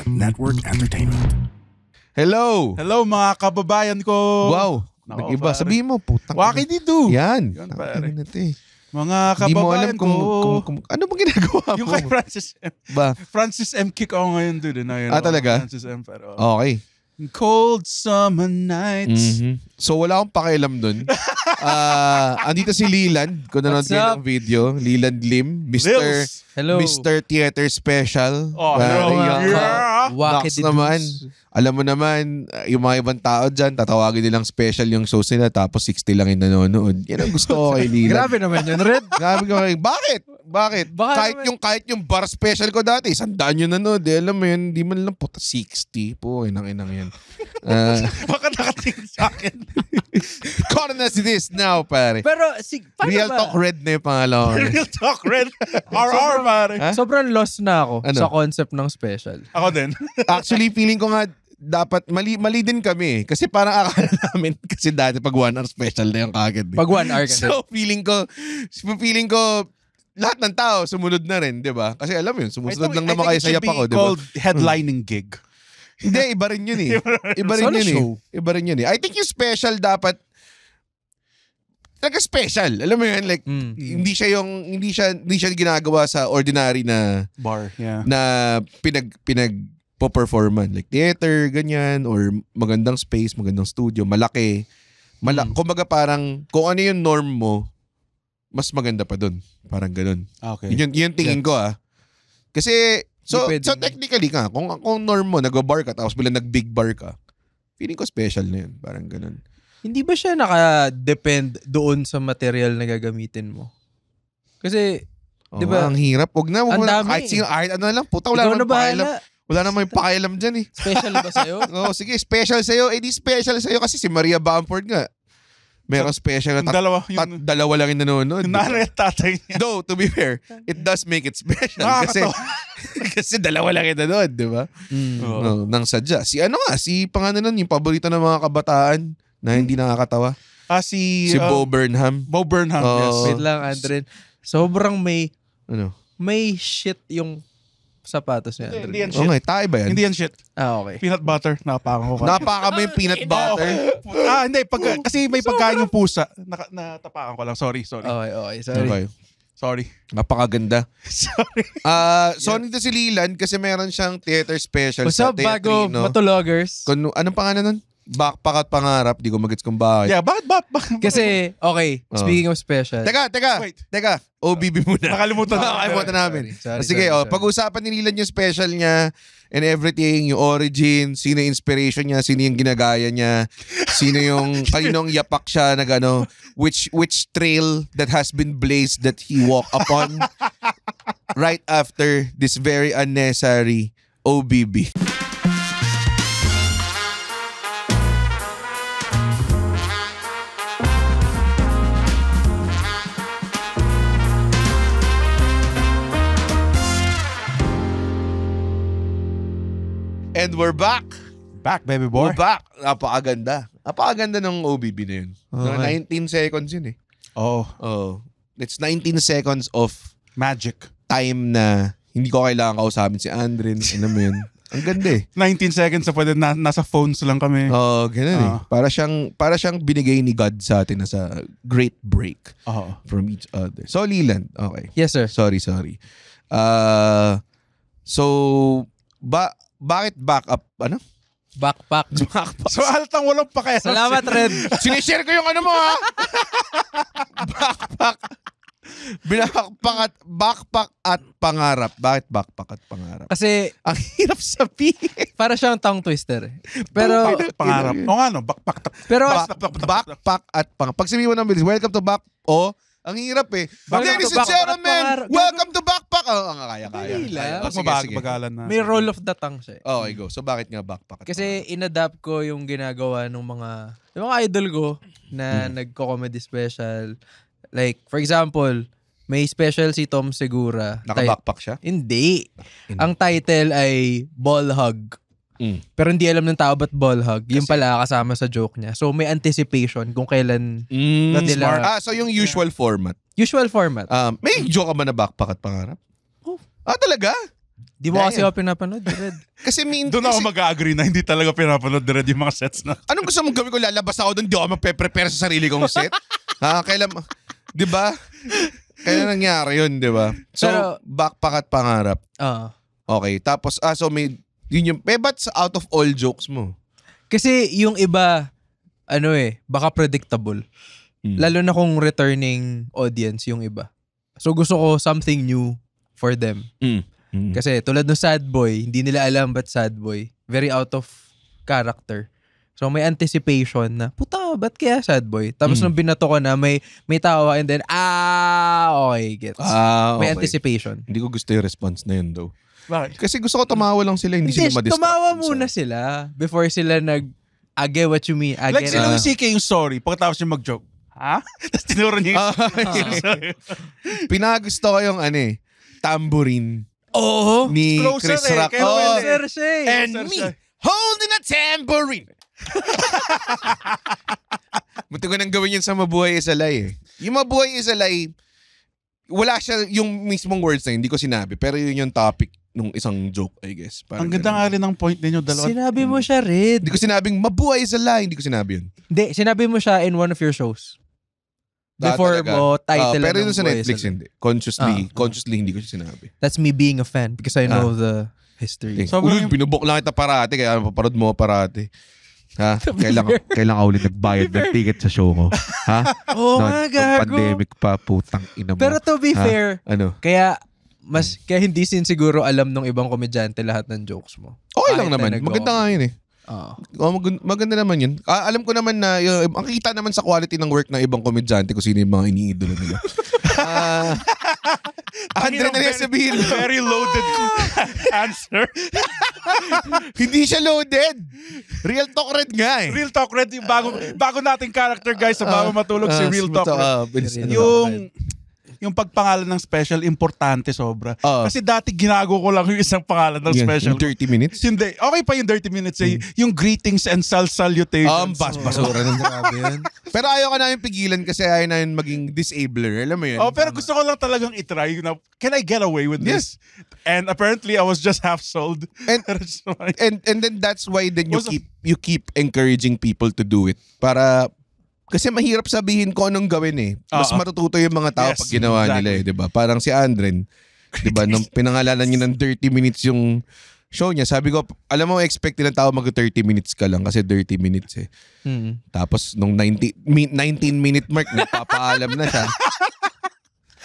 Network Entertainment. Hello! Hello mga kababayan ko. Wow! Nako, Nag-iba. pare. Sabihin mo, putang. Waki dito. Yan. Yan, pare. Mga Hindi mo kababayan alam ko. kung ano bang ginagawa mo? Yung kay Francis M. Ba? Francis M. Kick ako ngayon doon. Talaga? Francis M. Pero, Okay. Cold summer nights. So wala akong pakialam dun. Andito si Leland. Kung nanonood What's kayo up? ng video. Leland Lim. Mr. Lils. Hello. Mr. Theater Special. Oh, hello. Yeah. Nox naman. Alam mo naman, yung mga ibang tao dyan, tatawagin nilang special yung shows nila tapos 60 lang yung nanonood. Yan ang gusto ko kay Leland. Grabe naman yun, Red. Grabe ko kay, bakit? Baka Kahit yung bar special ko dati, 100 yun nanood. Alam mo yun, di man lang puta 60 po. Inang yan. Baka nakatingin sa akin. Call us this now, pare. Pero, paano Real ba? Talk Red na yung pangalawa. Real talk, Red. RR, pare. Ha? Sobrang lost na ako Ano? sa concept ng special. Ako din. Actually, feeling ko nga, dapat, mali din kami. Kasi parang akala namin, kasi dati pag 1 hour special na yung kagad. Pag 1 hour kasi. So, feeling ko, lahat ng tao sumunod na rin, di ba? Kasi alam mo yun, sumusunod lang naman kayo sa yap ako, di ba? called headlining gig. Hindi, iba rin yun eh. Iba rin Solo yun show. eh. Iba rin yun eh. I think yung special dapat, talaga special. Alam mo yun, like, hindi siya ginagawa sa ordinary na Bar, yeah. na pinag-performan. Like theater, ganyan, or magandang space, magandang studio, malaki. Kumbaga parang, kung ano yung norm mo, mas maganda pa dun. Parang ganun. Okay. Yun tingin ko ah. Kasi, so technically ka, kung norm mo, nag-bar ka, tapos bilang nag-big bar ka, feeling ko special na yun. Parang ganun. Hindi ba siya naka-depend doon sa material na gagamitin mo? Kasi, di ba? Ang hirap. Huwag na. Ang dami. Kahit ano lang. Puta, wala Ikaw naman na bahala. Wala naman yung pakialam dyan eh. Special ba sa'yo? Oo, sige, special sa'yo. Di special sa'yo kasi si Maria Bamford nga. Meron special na dalawa lang yung nanonood. Yung nanay at tatay niya. Though, to be fair, it does make it special. Kasi dalawa lang yung nanonood, di ba? No, nang sadya. Si pangalan nun, yung paborito ng mga kabataan na hindi nakakatawa. Si Bo Burnham. Bo Burnham, yes. Wait lang, Andren. Sobrang may shit yung sapatos niya, Andren. Hindi yan shit. Okay, tayo ba yan? Hindi yan shit. Okay. Peanut butter. Napakan ko. Napaka mo yung peanut butter. Hindi. Kasi may pagkain yung pusa. Natapakan ko lang. Sorry. Okay. Sorry. Napakaganda. Sorry. So, nito si Leland kasi meron siyang theater special What's sa up, bago Teatrino. matulogers? Anong pangalan nun? Backpack at Pangarap. Di ko magets kung bakit. Yeah, bakit? Kasi, okay, speaking of special. Wait. Teka. OBB muna. Nakalimutan namin. Sorry. Sige, pag-usapan ni Leland yung special niya and everything, yung origin, sino yung inspiration niya, sino yung ginagaya niya, kaninong yapak siya na gano, which trail that has been blazed that he walked upon right after this very unnecessary OBB. And we're back. Back, baby boy. We're back. Napakaganda. Napakaganda ng OBB na yun. Okay. 19 seconds yun eh. Oh. It's 19 seconds of Magic. time na hindi ko kailangan kausapin si Andren. Ano mo yun? Ang ganda eh. 19 seconds na pwede nasa phones lang kami. Ganun eh. Para siyang binigay ni God sa atin na sa great break from each other. So, Leland. Okay. Yes, sir. Sorry. Bakit back up? Ano? Backpack. So, halatang walang pakialam. Salamat, Red. Sinishare ko yung ano mo ha. Backpack at pangarap. Bakit backpack at pangarap? Kasi, Ang hirap sabihin. para siyang tongue twister. Pero, Pangarap. O nga no, backpack. pero, Backpack at pangarap. Pag sabihin mo ng bilis, welcome to back. Ang hirap eh. Welcome Ladies to and Backpack at gentlemen, Pangarap. welcome to backpack. Kaya. Dali lang. Sige. Bagalan na. may roll of the tongue siya. Okay, go. So bakit nga backpack at Kasi inadapt ko yung ginagawa ng yung mga idol ko na nagko-comedy special. Like, for example, may special si Tom Segura. Naka-backpack siya? Hindi. Ang title ay Ball Hug. Pero hindi alam ng tao ba't ball hug. Yung pala kasama sa joke niya. So may anticipation kung kailan Smart. So yung usual format. Usual format. May joke ka ba na backpack at pangarap? Oh. Talaga? Di mo kasi Damn. ako pinapanood, Red. Kasi Doon ako mag-agree na hindi talaga pinapanood red yung mga sets na. anong gusto mong gawin ko? Lalabas ako doon, di ako magpe-prepare sa sarili kong set? Kailan, di ba? Kailan nangyari yun, di ba? So, Pero- backpack at pangarap. Oo. Okay, tapos, so may, yun yung, ba't out of all jokes mo? Kasi yung iba, baka predictable. Lalo na kung returning audience yung iba. So gusto ko something new for them. Kasi tulad ng Sad Boy, hindi nila alam ba't Sad Boy. Very out of character. So may anticipation na, puta, ba't kaya Sad Boy? Tapos nung binato ko na, may tawa and then, okay, gets. May okay. anticipation. Hindi ko gusto yung response na yun, though. Bakit? Kasi gusto ko tumawa lang sila, hindi sila ma-distract. Tumawa dun sa- muna sila before sila I get what you mean. Like si Louis C.K. yung sorry, pagkatapos yung mag-joke. Ha? Tapos tinuro niya yung sorry. Pinagusto ko yung tambourine Oo. ni Closer Chris eh, Rock. kaya Oh, well, Sir siya eh. and me holding a tambourine. Buti ko nang gawin yun sa Mabuhay Is a Lie eh. Yung Mabuhay Is a Lie, wala siya yung mismong words na hindi ko sinabi. Pero yun yung topic nung isang joke, I guess. Parang Ang ganda ganun. nga rin ng point ninyo dalawa. Sinabi mo siya, Red. Hindi ko sinabing Mabuhay Is a Lie. Hindi ko sinabi yun. Hindi, sinabi mo siya in one of your shows. Before Talaga. mo title Pero ng yun sa Buhay Netflix, Is a Lie. hindi. Consciously hindi ko siya sinabi. That's me being a fan because I know the history. So, Ulul, binubok lang kita parati, kaya paparod mo parati. Ha? Kailan ka ulit nagbayad ng ticket sa show ko? Ha? Oo nga, gago. Pandemic pa, putang ina mo. Pero to be Ha? fair, Ano? kaya hindi siguro alam ng ibang komedyante lahat ng jokes mo. Okay lang Kahit na naman. nag-o- Maganda nga yun eh. Maganda naman yun. Alam ko naman na, ang kita naman sa quality ng work ng ibang komedyante kung sino yung mga iniidolo nila. Andre na niya sabihin mo. Very loaded answer. Hindi siya loaded. Real talk red nga eh. Real Talk Red, yung bago nating character guys sa bago matulog si Real Talk Red. Yung pagpangalan ng special, importante sobra. Kasi dati ginago ko lang yung isang pangalan ng special. Yung 30 minutes? Hindi. Okay pa yung 30 minutes eh. Yung greetings and salutations. Basura ng grabe yun. Pero ayaw ka namin pigilan kasi ayaw namin maging disabler. Alam mo yun? Pero gusto ko lang talagang itry. Can I get away with this? And apparently, I was just half sold. And then that's why then you keep encouraging people to do it. Kasi mahirap sabihin ko anong gawin eh. Mas matututo yung mga tao pag ginawa nila eh, 'di ba? Parang si Andren, 'di ba, nung pinangalanan niya ng 30 minutes yung show niya, sabi ko, alam mo, expect ng tao mag 30 minutes ka lang kasi 30 minutes eh. Tapos nung 19-minute mark, nagpapaalam na siya.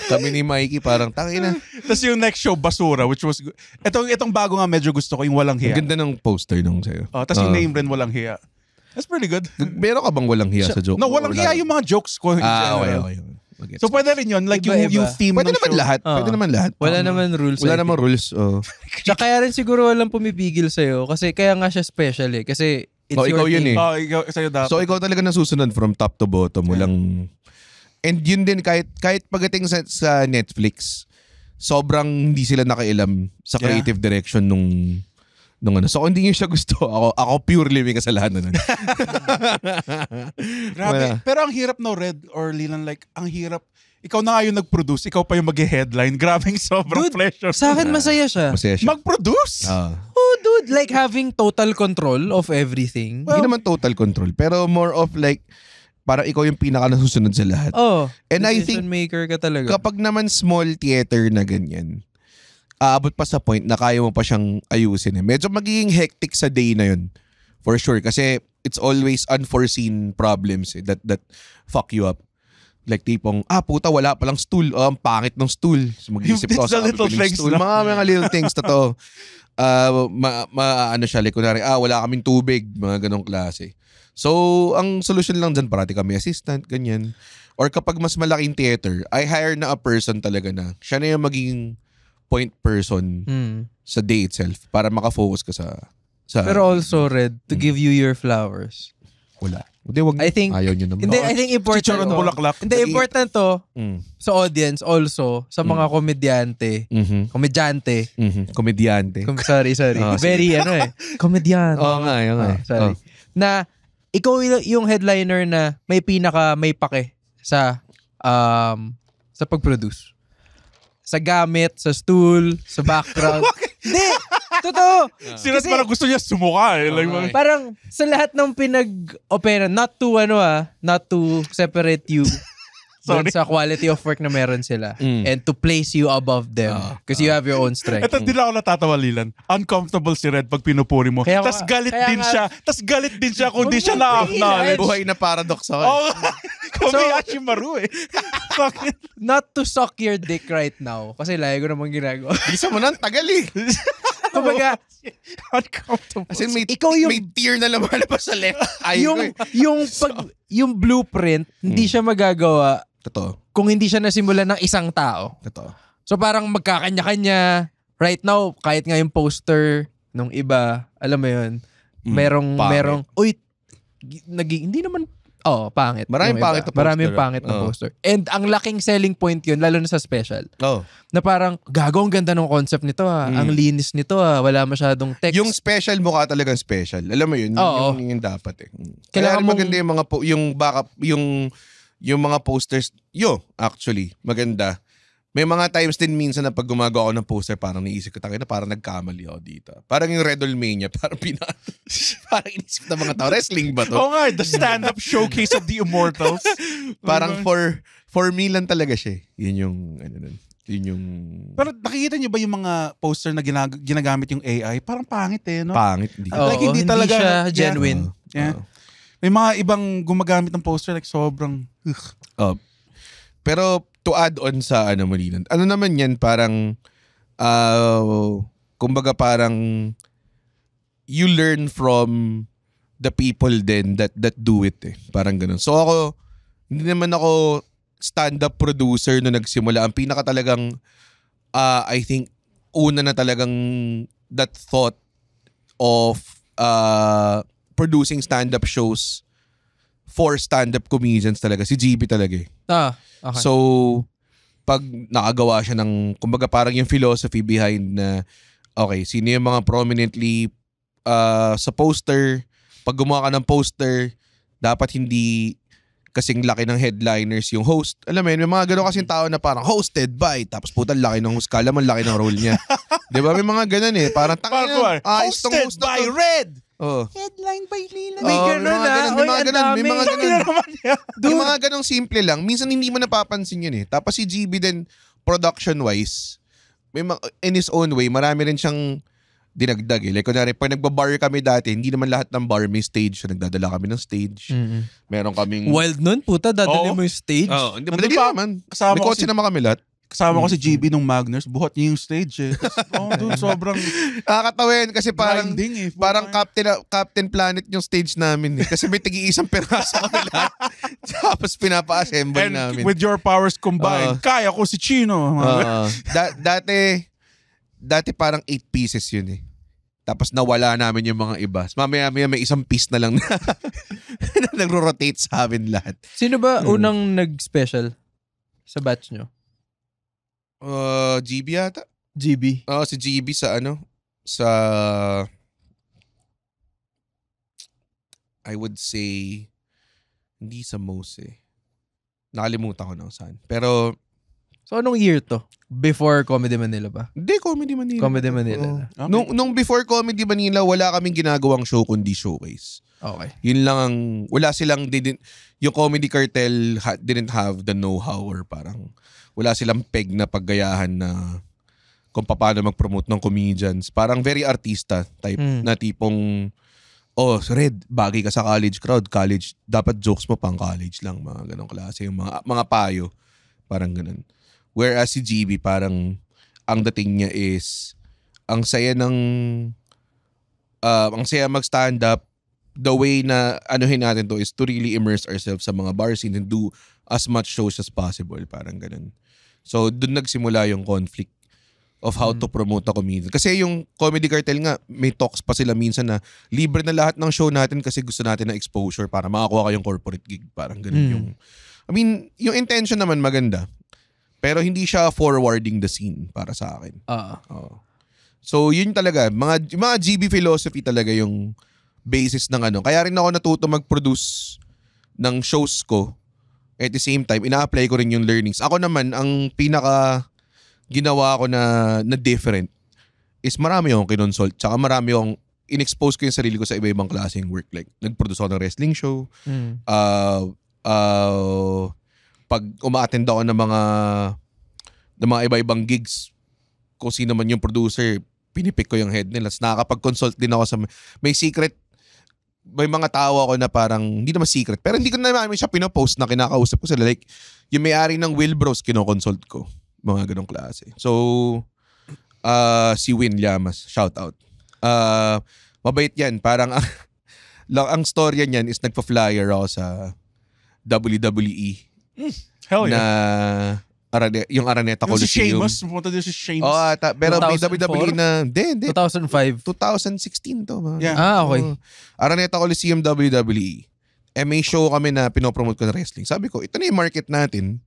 Kami ni Mikey parang tangina. Tapos yung next show, Basura, which was good. Itong bago nga medyo gusto ko, yung Walang Hiya. Ang ganda ng poster nung sa'yo. Tapos yung name rin, Walang Hiya. That's pretty good. Meron ka bang walang hiya sa joke? No, Walang Hiya yung mga jokes ko. Okay. So pwede rin yun, like yung theme Pwede ng naman show. lahat. Pwede naman lahat. Wala naman rules. Wala namang rules. Tsaka kaya rin siguro walang pumipigil sa'yo kasi kaya nga siya special eh. Kasi it's your ikaw yun thing. eh. Ikaw, sa'yo dapat. So ikaw talaga nasusunod from top to bottom. Walang... And yun din, kahit pagdating sa Netflix, sobrang hindi sila nakailam sa creative direction nung ano. So kung hindi nyo siya gusto, ako purely may kasalanan nun. Grabe. Pero ang hirap no, Red or Lilan, like, ang hirap. Ikaw na nga yung nag-produce, ikaw pa yung mag-headline. Grabing sobrang Dude, pleasure. sa akin masaya siya. Masaya siya. Mag-produce? Oh, dude, like having total control of everything. Hindi naman total control, pero more of like, parang ikaw yung pinaka nasusunod sa lahat. And I think, decision maker ka talaga. kapag naman small theater na ganyan, aabot pa sa point na kaya mo pa siyang ayusin eh. Medyo magiging hectic sa day na yun. For sure. Kasi it's always unforeseen problems eh, that fuck you up. Like tipong, puta, wala palang stool. Ang pangit ng stool. So mag-iisip ko sa little things stool. na. Mga little things na to. Ano siya, like kunwari, wala kaming tubig. Mga ganong klase. So, ang solution lang dyan, parati kami assistant, ganyan. Or kapag mas malaking theater, I hire na a person talaga na siya na yung magiging point person sa day itself para makafocus ka sa Pero also, Red, to give you your flowers. Wala. Hindi, wag I think, ayaw nyo naman. Hindi, I think important Chicharon to. bulaklak. Hindi, important to sa audience also, sa mga komedyante. Komedyante. Komedyante. Sorry. Very, komedyante. Oo nga, yun nga. Sorry. Na, ikaw yung headliner na may pake sa pag-produce. Sa gamit, sa stool, sa background. Hindi! Totoo! Si Red parang gusto niya sumuka eh. Like, parang sa lahat ng pinag-opera, not to separate you dun sa quality of work na meron sila and to place you above them because you have your own strength. Ito din ako natatawa, Lilan. Uncomfortable si Red pag pinupuri mo. Tapos galit din siya kung di siya na-acknowledge. Buhay na paradox ako. Kobayashi Maru eh. Not to suck your dick right now kasi lagi ko naman ginagawa. Bisa mo na, tagal eh. Kumbaga, uncomfortable. Kasi may tear na lumalabas sa left eye ko eh. Yung blueprint, hindi siya magagawa Totoo. kung hindi siya nasimula ng isang tao. Totoo. So parang magkakanya-kanya. Right now, kahit nga yung poster nung iba, alam mo yun, merong, hindi naman, pangit. Maraming pangit na poster. Maraming pangit na poster. And ang laking selling point yun, lalo na sa special. Na parang, ang ganda ng concept nito ang linis nito wala masyadong text. Yung special mukha talagang special. Alam mo yun, yung dapat eh. Kaya Kailangan maganda yung mga, yung mga posters, actually, maganda. May mga times din minsan na pag gumagawa ako ng poster, parang naisip ko, parang nagkamali ako dito. Parang yung Redolmania, parang parang inisip na mga tao, wrestling ba to? Oo nga, the stand-up showcase of the Immortals. Parang for me lang talaga siya. Yun yung, Pero nakikita niyo ba yung mga poster na ginagamit yung AI? Parang pangit eh, no? Pangit. Hindi talaga siya genuine. Yeah. May mga ibang gumagamit ng poster like sobrang pero to add on sa Malinan, ano naman yan, parang kumbaga parang you learn from the people then that do it eh. Parang ganun. So ako, hindi naman ako stand-up producer no nagsimula. Ang pinaka talagang I think una na talagang that thought of producing stand-up shows for stand-up comedians talaga. Si GB talaga eh. Okay. So, pag nakagawa siya ng, kumbaga parang yung philosophy behind na, okay, sino yung mga prominently sa poster, pag gumawa ka ng poster, dapat hindi kasing laki ng headliners yung host. Alam mo yun, may mga gano'n kasing tao na parang hosted by, tapos puta laki ng host, kala mo laki ng role niya. Diba? May mga gano'n eh. Parang hosted by Red! Headline by Lila. May mga ganong simple lang. Minsan hindi mo napapansin yun eh. Tapos si GB din, production-wise, in his own way, marami rin siyang dinagdag eh. Like kunwari, pag nagbabar kami dati, hindi naman lahat ng bar may stage. So, nagdadala kami ng stage. Meron kaming... Wild nun, puta, dadali mo yung stage. Madali naman. May kotse naman kami lahat. Kasama ko si GB nung Magners, buhat niya yung stage eh. Dude, sobrang... Nakakatawin kasi parang grinding, parang Captain Planet yung stage namin eh. Kasi may tigi-isang peraso kami lahat. Tapos pinapa-assemble and namin. With your powers combined, kaya ko si Chino. Dati parang 8 pieces yun eh. Tapos nawala namin yung mga iba. Mamaya may isang piece na lang na nagro-rotate sa amin lahat. Sino ba unang nag-special sa batch nyo? GB yata. GB. Si GB sa sa I would say hindi sa most eh. Nakalimutan ko na saan. Pero so anong year to? Before Comedy Manila ba? Hindi, Comedy Manila. Comedy Manila. Okay. Nung before Comedy Manila, wala kaming ginagawang show kundi showcase. Okay. Yun lang ang, wala silang, yung Comedy Cartel didn't have the know-how or parang, wala silang peg na paggayahan na kung paano mag-promote ng comedians. Parang very artista type na tipong, Red, bagay ka sa college crowd. College, dapat jokes mo pang college lang. Mga ganong klase. Yung mga payo. Parang ganon. Whereas si GB, parang, ang dating niya is, ang saya mag-stand up, the way na anuhin natin to is to really immerse ourselves sa mga bar scene and do as much shows as possible. Parang ganun. So, dun nagsimula yung conflict of how to promote a comedian. Kasi yung Comedy Cartel nga, may talks pa sila minsan na libre na lahat ng show natin kasi gusto natin ng exposure para makakuha kayong corporate gig. Parang ganun yung... I mean, yung intention naman maganda. Pero hindi siya forwarding the scene para sa akin. So, yun talaga. Mga GB philosophy talaga yung basis ng Kaya rin ako natuto mag-produce ng shows ko. At the same time, ina-apply ko rin yung learnings. Ako naman, ang pinaka ginawa ko na different is marami akong kinonsult. Tsaka marami akong in-expose ko yung sarili ko sa iba-ibang klaseng work. Like, nag-produce ako ng wrestling show. Pag uma-attend ako ng mga iba-ibang gigs, kung sino man yung producer, pinipick ko yung head nila. Nakakapag-consult din ako sa... May mga tao ako na parang, hindi naman secret, pero hindi ko naman siya pinopost na kinakausap ko sila. Like, yung may-ari ng Wilbros, kinoconsult ko. Mga ganong klase. So, si Win Llamas, shout out. Mabait yan. Parang, ang storya niyan is nagpa-flyer ako sa WWE. Hell yeah. Yung Araneta Coliseum. Si Sheamus. Pumunta din si Sheamus. Pero may WWE na... Hindi. 2005. 2016 to. Yeah. Okay. Araneta Coliseum WWE. May show kami na pinopromote ko na wrestling. Sabi ko, ito na yung market natin.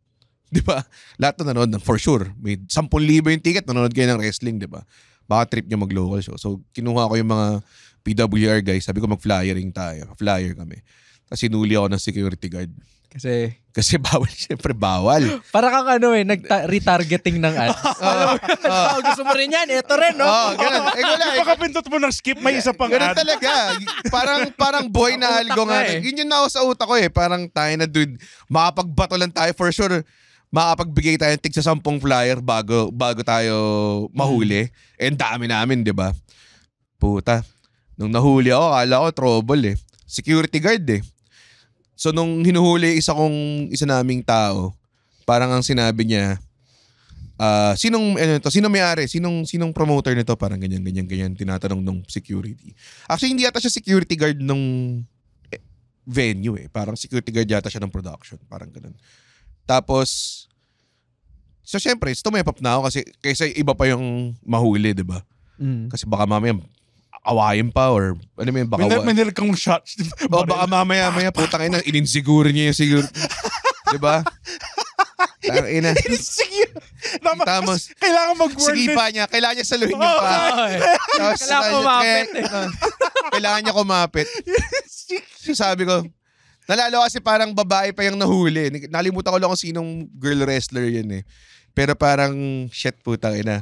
Di ba? Lahat na nanonood for sure. May 10,000 yung ticket, nanonood kayo ng wrestling, di ba? Baka trip nyo mag-local show. So, kinuha ko yung mga PWR guys. Sabi ko, mag-flyering tayo. Flyer kami. Tapos sinuli ako ng security guard. Kasi bawal, syempre bawal. Para kang retargeting ng ads. Gusto mo rin yan, ito rin, no? Ganun. Pagkapindot mo ng skip, may isa pang ganun ad. talaga. Parang boy na algo nga. Yun yung nako sa utak ko Parang tayo na dude, makapagbato lang tayo for sure. Makapagbigay tayo ng tig sa 10 flyer bago tayo mahuli. And dami namin, di ba? Puta. Nung nahuli ako, akala ko trouble Security guard So nung hinuhuli isa naming tao, parang ang sinabi niya, sino may-ari? Sinong promoter nito? Parang ganyan, tinatanong nung security. Actually, hindi yata siya security guard nung venue Parang security guard yata siya ng production. Parang ganun. Tapos, so syempre, tumepap na ako kasi kaysa iba pa yung mahuli, di ba? Kasi baka mamaya awayin pa or ano mo yun, baka may nilagkang shots. Baka mamaya putang ina, ininsiguro niya yung siguro. Diba? Ina. Tapos, kailangan mag-word sige pa niya, kailangan niya saluhin yung pa. Kailangan kumapit. Kailangan niya kumapit. So sabi ko, nalalo kasi parang babae pa yung nahuli. Nalimutan ko lang kung sinong girl wrestler yun Pero parang, shit putang ina.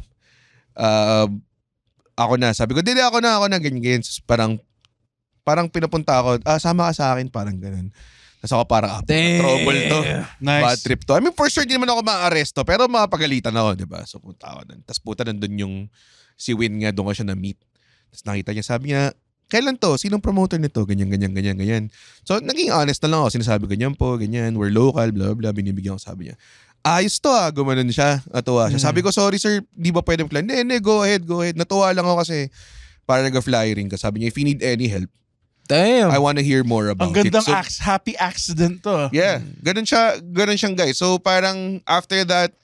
Ako na. Sabi ko, dili ako na, ganyan. Parang pinapunta ako, sama ka sa akin, parang ganun. Tapos ako parang, trouble to. Nice. Bad trip to. I mean, for sure, di naman ako ma-arresto, pero mapagalitan ako, di ba? So, punta ako doon. Tapos puta nandun yung si Win nga, doon ko siya na-meet. Tapos nakita niya, sabi niya, kailan to? Sinong promoter nito? Ganyan. So, naging honest na lang ako. Sinasabi, ganyan po, ganyan. We're local, blah, blah. Binibigyan ko, sabi niya. Ayos to gumanon siya. Natuwa siya. Sabi ko, sorry sir, di ba pwede mag-fly? Hindi, go ahead. Natuwa lang ako kasi para nag-flyering ka. Sabi niya, if you need any help, damn, I wanna hear more about it. Ang gandang So, happy accident to. Yeah, ganun siyang guys. So parang after that,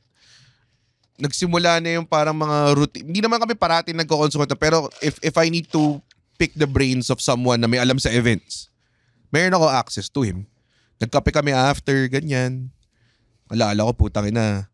nagsimula na yung parang mga routine. Hindi naman kami parating nagko-consume pero if I need to pick the brains of someone na may alam sa events, mayroon ako access to him. Nagkape kami after, ganyan. Alala ko, putang ina.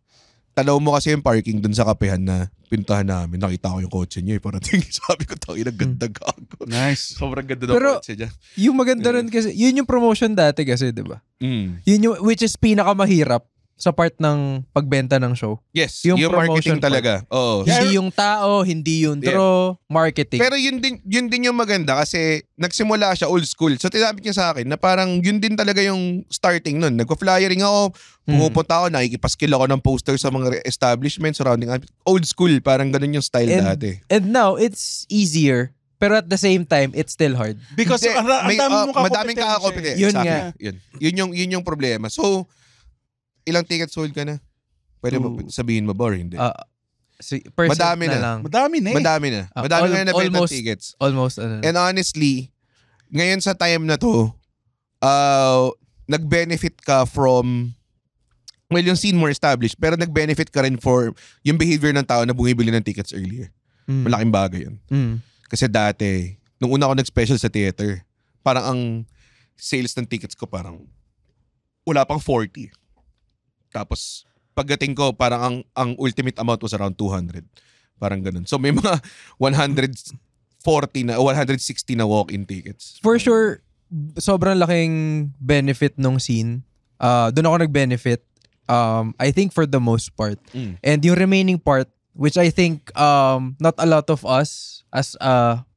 Tanaw mo kasi yung parking dun sa kapehan na pintahan namin. Nakita ko yung kotse niya. Parating, sabi ko, tangina, ganda gago. Nice. Sobrang ganda ng kotse niya. Yung maganda rin kasi, yun yung promotion dati kasi, di ba? Yun yung, which is pinakamahirap sa part ng pagbenta ng show. Yes, yung marketing talaga. Oo. Hindi yung tao, hindi yung draw, marketing. Pero yun din yung maganda kasi nagsimula siya old school. So tinapit niya sa akin na parang yun din talaga yung starting nun. Nagpa-flyering ako, pumupunta ako, nakikipaskill ako ng poster sa mga establishments surrounding. Old school, parang ganun yung style dati. And now, it's easier. Pero at the same time, it's still hard. Because madaming kakakompetensya. Yun nga. Yun yung problema. So, ilang tickets sold ka na? Pwede mo sabihin mo ba or hindi? Madami na lang. Madami na. Madami na nabenta tickets. Almost. And honestly, ngayon sa time na to, nag-benefit ka from, well, yung scene more established, pero nag-benefit ka rin for yung behavior ng tao na bumibili ng tickets earlier. Malaking bagay yun. Kasi dati, nung una ako nag-special sa theater, parang ang sales ng tickets ko parang wala pang 40. Tapos, pagdating ko, parang ang ultimate amount was around 200. Parang ganun. So, may mga 140 na, 160 na walk-in tickets. For sure, sobrang laking benefit nung scene. Doon ako nag-benefit. I think for the most part. And yung remaining part, which I think not a lot of us as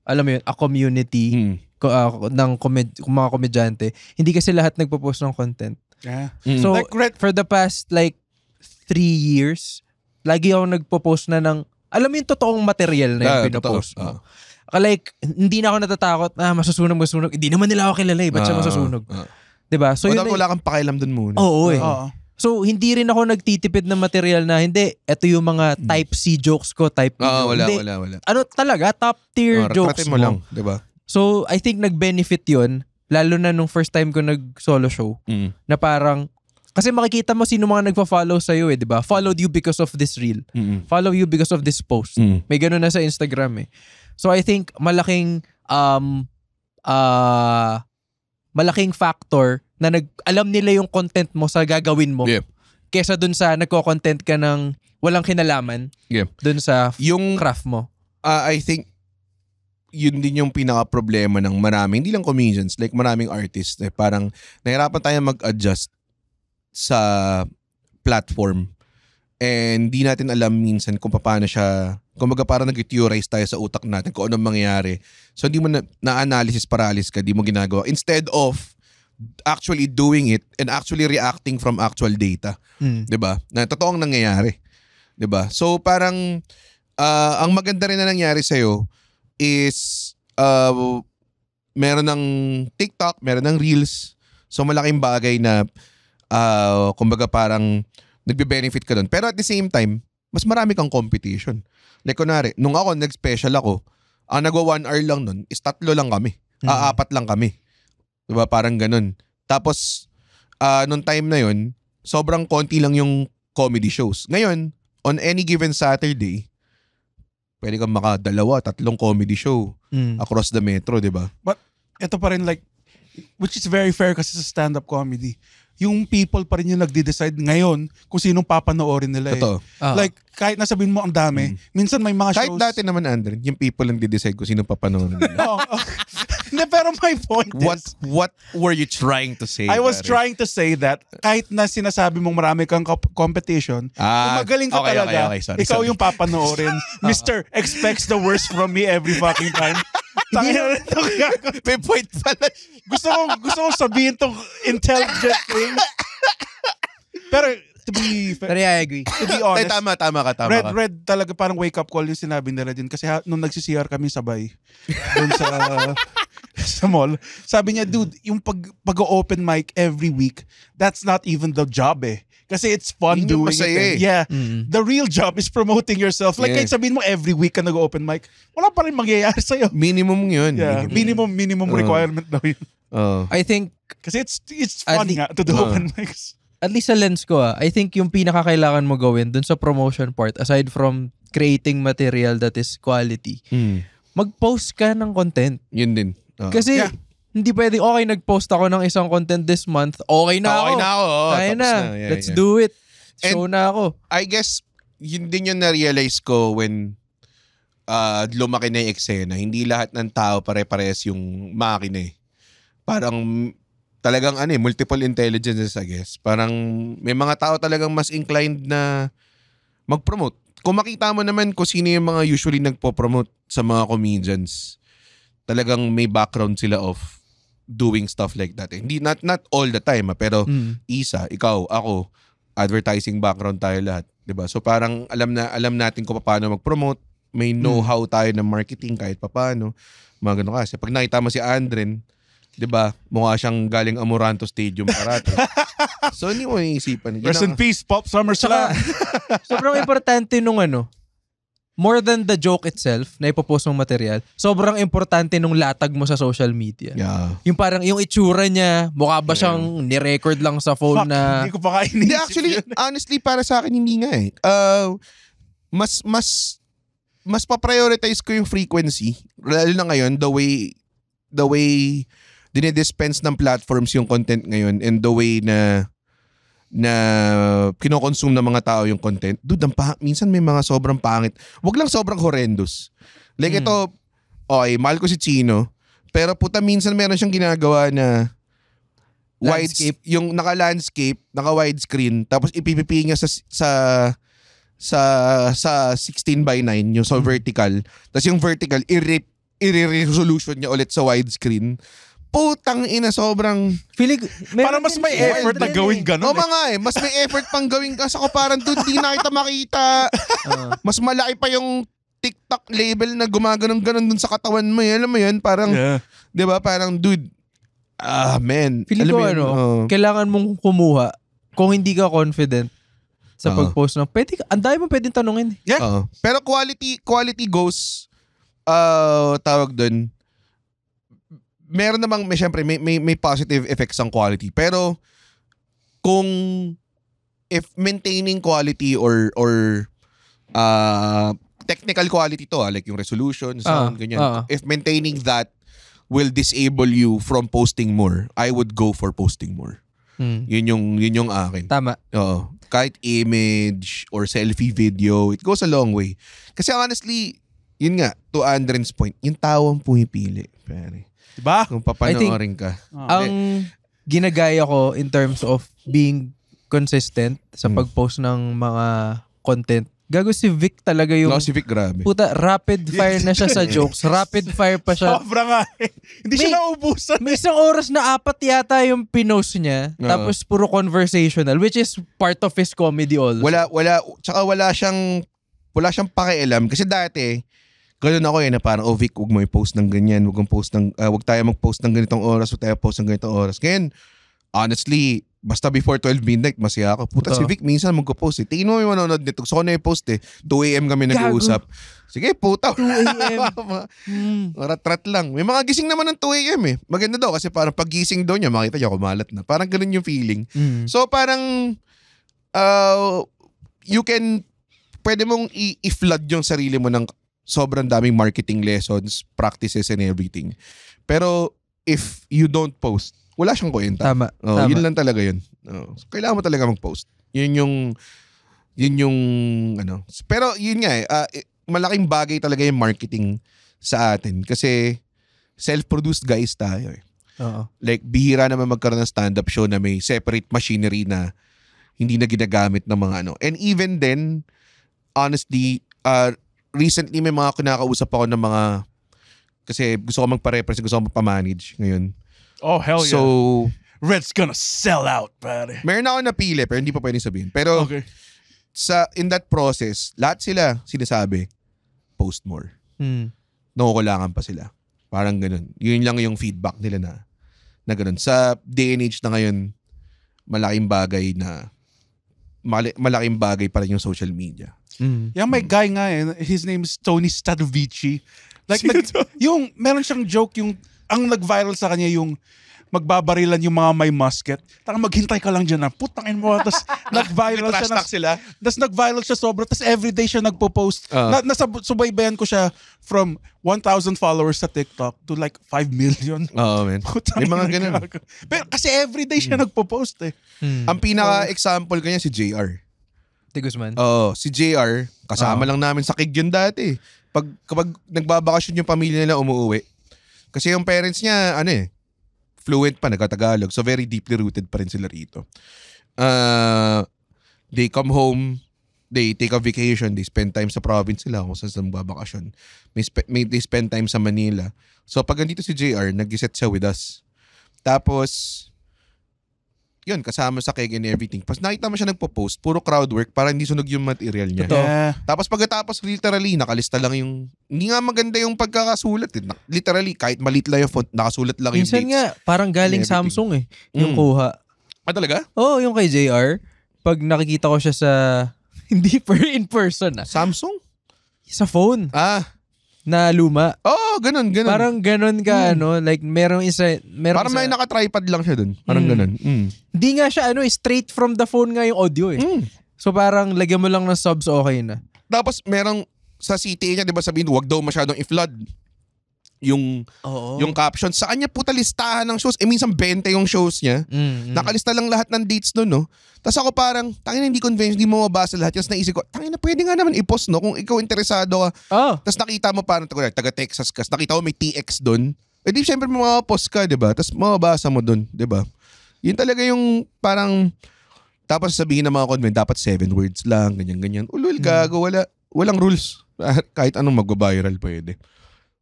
alam mo yun, a community ng mga komedyante, hindi kasi lahat nagpo-post ng content. Yeah. So for the past like 3 years, lagi ako nagpo-post na ng alam mo yung totoong material na yung pinopost mo. Like, hindi na ako natatakot, masusunog. Hindi naman nila ako kilala ba't siya masusunog? Diba? So, wala kang pakialam dun muna. Oo eh. So, hindi rin ako nagtitipid ng material na, hindi, eto yung mga type C jokes ko, type B. Wala. Ano talaga? Top tier jokes mo. Lang, diba? So, I think nag-benefit yun, lalo na nung first time ko nag-solo show, na parang, kasi makikita mo sino mga nagpa-follow sa'yo diba? Followed you because of this reel. Follow you because of this post. May ganun na sa Instagram So I think malaking malaking factor na alam nila yung content mo sa gagawin mo. Yeah. Kesa dun sa nagko-content ka ng walang kinalaman dun sa yung craft mo. I think yun din yung pinaka-problema ng maraming, hindi lang comedians, like maraming artists. Parang nahirapan tayo mag-adjust sa platform and di natin alam minsan kung paano siya, kumbaga parang nag-theorize tayo sa utak natin kung anong mangyayari. So hindi mo na-analysis paralysis ka, di mo ginagawa. Instead of actually doing it and actually reacting from actual data. Diba? Na totoong nangyayari. Diba? So parang ang maganda rin na nangyari sa'yo is meron ng TikTok, meron ng Reels. So malaking bagay na kumbaga parang nagbe-benefit ka doon. Pero at the same time, mas marami kang competition. Like kunwari, nung ako, nag-special ako, ang nagwa 1 hour lang nun is 3 lang kami. 4 lang kami. Diba? Parang ganun. Tapos, nung time na yun, sobrang konti lang yung comedy shows. Ngayon, on any given Saturday, pwede kang 2, 3 comedy show across the metro, diba? But, ito pa rin like, which is very fair kasi sa stand-up comedy. Yung people pa rin yung nagde-decide ngayon kung sinong papanoorin nila. Totoo. Like, kahit nasabihin mo ang dami, minsan may mga shows... Kahit dati naman, Andre, yung people lang de-decide kung sinong papanoorin nila. Hindi, pero my point is... What were you trying to say? I was trying to say that kahit na sinasabi mong marami kang competition, kung magaling ka talaga, ikaw yung papanoorin. Mr. expects the worst from me every fucking time. May point pala. Gusto kong sabihin tong intelligent thing. Pero to be Pero I agree. To be honest, tama ka. Red talaga parang wake up call yung sinabi nila din. Kasi nung nagsi-CR kami sabay dun sa mall, sabi niya, dude, yung pag-open mic every week, that's not even the job Kasi it's fun doing it. Yeah. The real job is promoting yourself. Like kahit sabihin mo every week ka nag-open mic, wala pa rin mangyayari sa'yo. Minimum yun. Yeah. Minimum requirement daw yun. I think kasi it's fun nga to do open mics. At least sa lens ko I think yung pinakakailangan mo gawin dun sa promotion part, aside from creating material that is quality, mag-post ka ng content. Yun din. Kasi hindi pwede, okay, nag-post ako ng isang content this month, okay na ako. Kaya na. Let's do it. Show na ako. I guess, yun din yung na-realize ko when lumaki na yung eksena. Hindi lahat ng tao pare-pares yung makina Parang talagang multiple intelligences, I guess. Parang may mga tao talagang mas inclined na mag-promote. Kung makita mo naman kung sino yung mga usually nagpo-promote sa mga comedians, talagang may background sila of doing stuff like that. Hindi not all the time, pero Isa, ikaw, ako, advertising background tayo lahat, 'di ba? So parang alam natin kung paano mag-promote, may know-how tayo ng marketing kahit paano. Mga ganun kasi. Pag nakita mo si Andren, 'di ba? Mukha siyang galing Amoranto Stadium parati. So hindi mo iisipan. Rest in peace, Pop SummerSlam. Sobrang importante nung more than the joke itself na ipopost mong material, sobrang importante nung latag mo sa social media. Yeah. Yung parang, yung itsura niya, mukha ba siyang ni-record lang sa phone na... Hindi ko pa kainisip. Hindi, actually, honestly, para sa akin, hindi nga mas pa-prioritize ko yung frequency. Lalo na ngayon, the way dinidispense ng platforms yung content ngayon and the way na kinokonsume ng mga tao yung content. Dude, minsan may mga sobrang pangit. Wag lang sobrang horrendous. Like ito, okay, mahal ko si Chino, pero puta minsan meron siyang ginagawa na landscape. Yung naka-landscape, naka-widescreen, tapos ipipipi niya sa sa 16:9 yung sa vertical. Tapos yung vertical i-resolution niya ulit sa widescreen. Putang ina, sobrang... Parang mas may effort na gawin ganun. Oo nga mas may effort pang gawin kasi ako parang doon di na kita makita. Mas malaki pa yung TikTok label na gumaganon-ganon dun sa katawan mo. Alam mo yun? Parang, di ba? Parang, dude, man. Feeling ko kailangan mong kumuha kung hindi ka confident sa pag-post ng, ang dami mo pwedeng tanungin. Yeah. Pero quality goes, tawag dun, meron namang, syempre, may positive effects ang quality. Pero, kung, if maintaining quality or technical quality to, like yung resolution, sound, ganyan. If maintaining that will disable you from posting more, I would go for posting more. Yun yung akin. Tama. Oo. Kahit image or selfie video, it goes a long way. Kasi honestly, yun nga, to Andren's point, yung tao ang pumipili. Pare. Diba? Kung papanoorin ka. Ang ginagaya ko in terms of being consistent sa pag-post ng mga content, gago si Vic talaga yung... No, si Vic grabe. Puta, rapid fire na siya sa jokes. Rapid fire pa siya. Sobra nga Hindi siya naubusan. May isang oras na 4 yata yung pinost niya. Tapos puro conversational, which is part of his comedy also. Tsaka wala siyang pakialam. Kasi dati, ganoon ako na parang, Vic, huwag mo i-post ng ganyan. Huwag tayo mag-post ng ganitong oras. Huwag tayo post ng ganitong oras. Ngayon, honestly, basta before 12 midnight, masaya ako. Puta, si Vic minsan magpo-post eh. Tingin mo may manonood nito. Gusto ko na i-post eh. 2 a.m. kami nag-uusap. Sige, puta. 2 a.m. Rat-rat lang. May mga gising naman ng 2 a.m. eh. Maganda daw kasi parang pag-gising daw niya, makita niya kumalat na. Parang ganun yung feeling. So parang, pwede mong i-flood yung sarili mo ng sobrang daming marketing lessons, practices, and everything. Pero if you don't post, wala siyang kwenta. Tama. Yun lang talaga yun. So, kailangan mo talaga mag-post. Yun yung ano. Pero yun nga malaking bagay talaga yung marketing sa atin. Kasi self-produced guys tayo eh. Like, bihira naman magkaroon ng stand-up show na may separate machinery na hindi na ginagamit ng mga ano. And even then, honestly, recently may mga kinakausap ako ng mga, kasi gusto ko magpa-represent, gusto ko magpa-manage ngayon. Oh, hell yeah. So, Red's gonna sell out, pare. Meron ako napili, pero hindi pa pwedeng sabihin. Pero, in that process, lahat sila sinasabi, post more. Nakukulangan pa sila. Parang ganun. Yun lang yung feedback nila na ganun. Sa day and age na ngayon, malaking bagay pa rin yung social media. Yung may guy nga his name is Tony Stadovici. Like, meron siyang joke ang nag-viral sa kanya yung magbabarilan yung mga may musket. Maghintay ka lang dyan na, putangin mo. Tapos nag-viral siya. Tapos nag-viral siya sobra. Tapos everyday siya nagpo-post. Subaybayan ko siya from 1,000 followers sa TikTok to like 5 million. Oo, man. May mga ganun. Pero kasi everyday siya nagpo-post eh. Ang pinaka-example kanya si JR. Guzman. Si JR, kasama lang namin sa Kig yun dati. Kapag nagbabakasyon yung pamilya nila umuwi, kasi yung parents niya, fluent pa, nagkatagalog. So very deeply rooted pa rin sila rito. They come home, they take a vacation, they spend time sa province sila kung saan magbabakasyon. They spend time sa Manila. So pag andito si JR, nag-set siya with us. Tapos, yun, kasama sa keg and everything. Pas nakita mo siya nagpo-post, puro crowd work para hindi sunog yung material niya. Tapos pagkatapos literally, nakalista lang yung, hindi nga maganda yung pagkakasulat. Literally, kahit maliit lang yung font, nakasulat lang yung dates. Minsan nga, parang galing Samsung yung kuha. Talaga? Oo, yung kay JR. Pag nakikita ko siya sa, hindi in person Samsung? Sa phone. Na luma. Ganun. Parang ganun ka, like merong parang may naka-tripod lang siya dun. Parang ganun. Hindi nga siya, straight from the phone nga yung audio eh. So parang lagyan mo lang ng subs, okay na. Tapos merong, sa CTA niya, di ba sabihin, wag daw masyadong i-flood yung caption. Sa kanya puta listahan ng shows. Minsan 20 yung shows niya. Nakalista lang lahat ng dates doon, no? Tapos ako parang, tangina hindi convention, hindi mo mabasa lahat. Tapos naisip ko, tangina pwede nga naman i-post, no? Kung ikaw interesado ka. Tapos nakita mo parang, taga-Texas ka. Nakita mo may TX doon. Eh di syempre mapost ka, di ba? Tapos mababasa mo doon, di ba? Yun talaga yung parang Tapos sabihin ng mga content, dapat 7 words lang, ganyan-ganyan. Ulul, gago, walang rules. Kahit anong magbabiral pwede.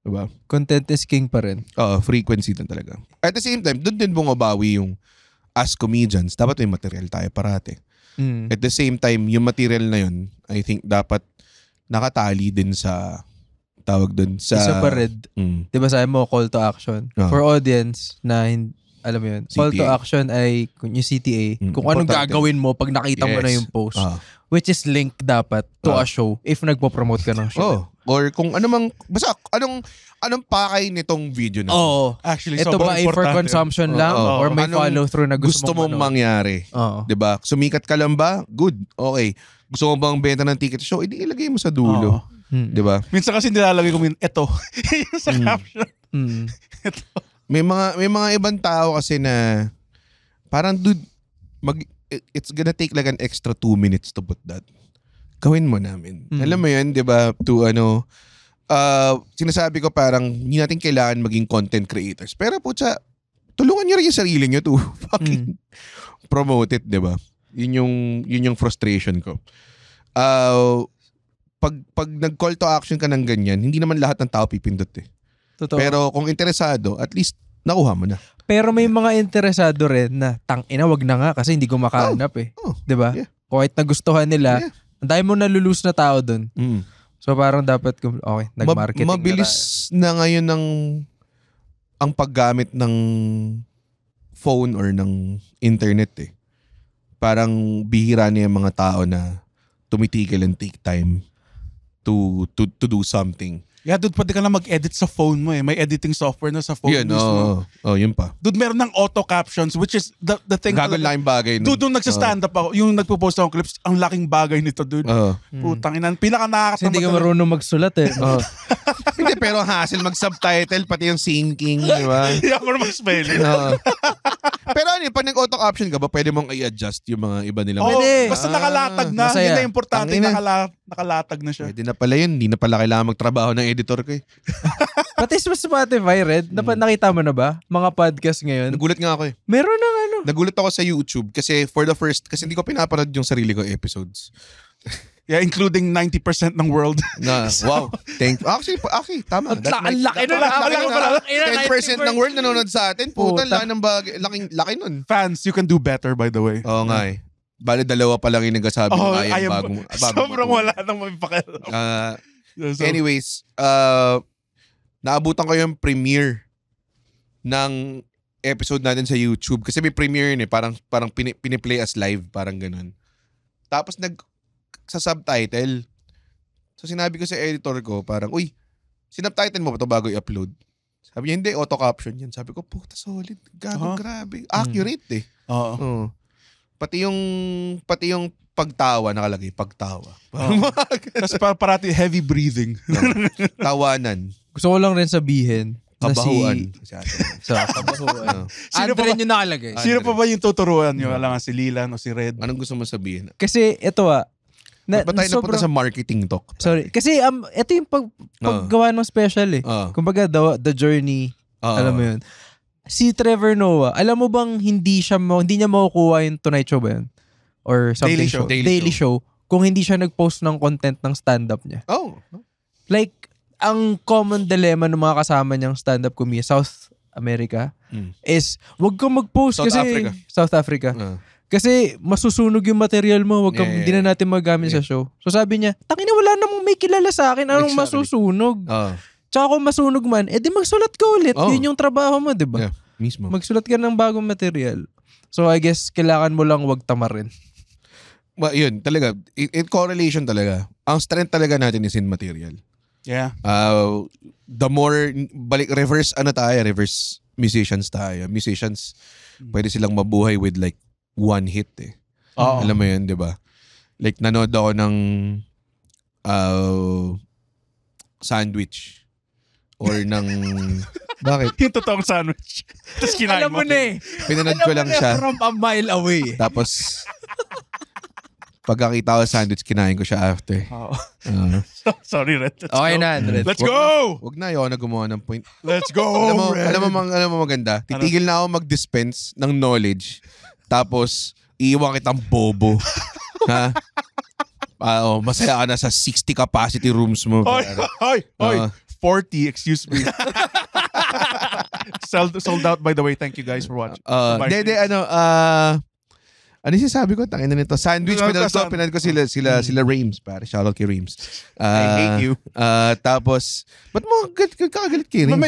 Diba? Content is king pa rin. Frequency din talaga. At the same time, doon din bumabawi yung as comedians, dapat may material tayo parate. At the same time, yung material na yun, I think dapat nakatali din sa tawag dun sa... Isa pa red. Diba sabi mo, call to action. For audience na alam mo yun, call to action ay yung CTA, kung anong gagawin mo pag nakita mo na yung post. Which is link dapat to a show if nagpo-promote ka ng show. Or kung basta anong pakay nitong video na. Actually, ito ba ay for consumption lang or may follow through na gusto mong mangyari? 'Di ba? Sumikat ka lang ba? Good. Okay. Gusto mo bang benta ng ticket show? Hindi ilagay mo sa dulo. 'Di ba? Minsan kasi nilalagay ko ito sa caption. Ito. May mga ibang tao kasi na parang dude, it's gonna take like an extra 2 minutes to put that. Gawin mo namin. Alam mo yun, di ba? To sinasabi ko parang hindi natin kailangan maging content creators. Pero putya, tulungan nyo rin yung sarili nyo to fucking promote it, di ba? Yun yung frustration ko. Pag nag-call to action ka ng ganyan, hindi naman lahat ng tao pipindot eh. Totoo. Pero kung interesado, at least nakuha mo na. Pero may mga interesado rin na tangina, wag na nga kasi hindi ko makahanap eh. 'Di ba? Yeah. Kahit nagustuhan nila, ang dami mo nalulus na tao doon. So parang dapat nag-marketing mabilis na ngayon ang paggamit ng phone or ng internet eh. Parang bihira na yung mga tao na tumitigil and take time to do something. Yeah, dude, pwede ka na mag-edit sa phone mo eh. May editing software na sa phone mismo. Yun pa. Dude, meron ng auto captions, which is the thing. Gagawin lang yung bagay. Dude, nung nagsa-stand up ako, yung nagpo-post akong clips, ang laking bagay nito, dude. Putang ina, pinaka-nakakatamad. Hindi ka marunong magsulat eh. Hindi, pero hassle mag-subtitle, pati yung syncing, di ba? Hindi ako na mag-spelling. Pero pag nag-auto caption ka ba, pwede mong i-adjust yung mga iba nilang. Basta nakalatag na. Masaya. Yun na importante, nakalatag na siya. Pwede na pala yun. Hindi na pala kailangan magtrabaho ng editor ko eh. Pati sa Spotify, Red, nakita mo na ba? Mga podcast ngayon. Nagulat nga ako eh. Meron na Nagulat ako sa YouTube kasi kasi hindi ko pinapanood yung sarili ko episodes. Yeah, including 90% ng world. Wow. Actually, tama. Ang laki nun. 10% ng world nanonood sa atin. Puta, laki nun. Fans, you can do better, by the way. Oo nga eh. Bale, 2 pa lang yung nagsasabi ng I am bagong. Sobrang wala nang mapakialam. Anyways, naabutan ko yung premiere ng episode natin sa YouTube. Kasi may premiere yun eh. Parang piniplay as live. Parang ganun. Tapos sa subtitle. So sinabi ko sa editor ko, parang, uy, sinubtitle mo ba ito bago i-upload? Sabi niya, hindi, auto-caption yan. Sabi ko, puta, solid. Grabe. Accurate eh. Oo. Pati yung pagtawa, nakalagay, pagtawa. Tapos parati heavy breathing. Tawanan. Gusto ko lang rin sabihin. Kabahuan. Kabahuan. Andre yung nakalagay. Sino pa ba yung tuturuan nyo? Alam nga si Lilan o si Red. Anong gusto mo sabihin? Kasi ito ba't tayo napunta sa marketing talk? Sorry. Kasi ito yung paggawa ng special eh. Kumbaga the journey. Alam mo yun. Si Trevor Noah, alam mo bang hindi niya makukuha yung Tonight Show ba yun? Or something show. Daily show. Kung hindi siya nag-post ng content ng stand-up niya. Like, ang common dilemma ng mga kasama niyang stand-up comedian, South America, is wag kang mag-post South Africa. Kasi masusunog yung material mo, hindi na natin magamit sa show. So sabi niya, tangina wala namang may kilala sa akin, anong masusunog? Tsaka kung masunog man, edi magsulat ka ulit. Yun yung trabaho mo, di ba? Yeah, mismo. Magsulat ka ng bagong material. So I guess kailangan mo lang wag tamarin. Yun, talaga. In correlation talaga. Ang strength talaga natin is in material. Yeah. The more, reverse musicians tayo. Musicians, pwede silang mabuhay with like one hit eh. Alam mo yun, di ba? Like, nanood ako ng sandwich. Or ng... Bakit? Yung totoong sandwich. Tapos kinain mo. Alam mo na eh. Pinanood ko lang siya. From a mile away. Tapos, pagkakita ko sa sandwich, kinain ko siya after. Sorry, Red. Okay na, Red. Let's go! Wag na, ayoko na gumawa ng point. Let's go, alam mo maganda. Titigil na ako mag-dispense ng knowledge. Tapos, iiwan kitang bobo. Ha? Masaya ka na sa 60 capacity rooms mo. Hoy! 40, excuse me. Sold out, by the way. Thank you guys for watching. Ano sinasabi ko? Tangina nito. Sandwich, pinanood ko sila Rames, pare. Shoutout kay Rames. I hate you. Tapos, ba't mo kagalit kay Rames?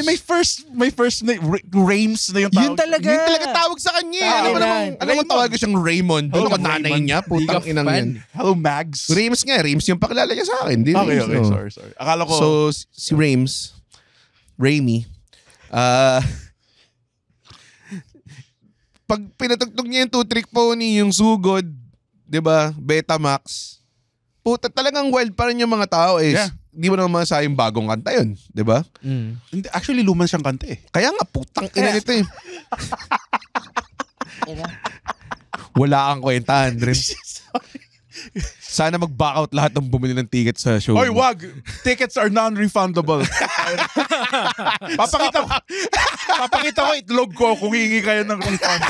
May first na, Rames na yung tawag. Yun talaga tawag sa kanya. Alam mo tawag ko siyang Raymond. Ano ko nanay niya? Putang inang yan. Hello, Mags. Rames nga. Rames yung pakilala niya sa akin. Okay. Sorry. Akala ko. So, si Rames, Raimi, pag pinatugtog niya yung 2-trick pony, yung sugod, 'di ba? Betamax. Puta, talagang wild pa rin yung mga tao eh. Yeah. Di mo naman masayang bagong kanta 'yun, 'di ba? Actually, luman siyang kanta eh. Kaya nga putang ina nito eh. Wala kang kwenta, Andre. Sana mag-back out lahat ng bumili ng ticket sa show. Oy, wag! Tickets are non-refundable. Papakita ko itlog ko kung hihingi kayo ng refund.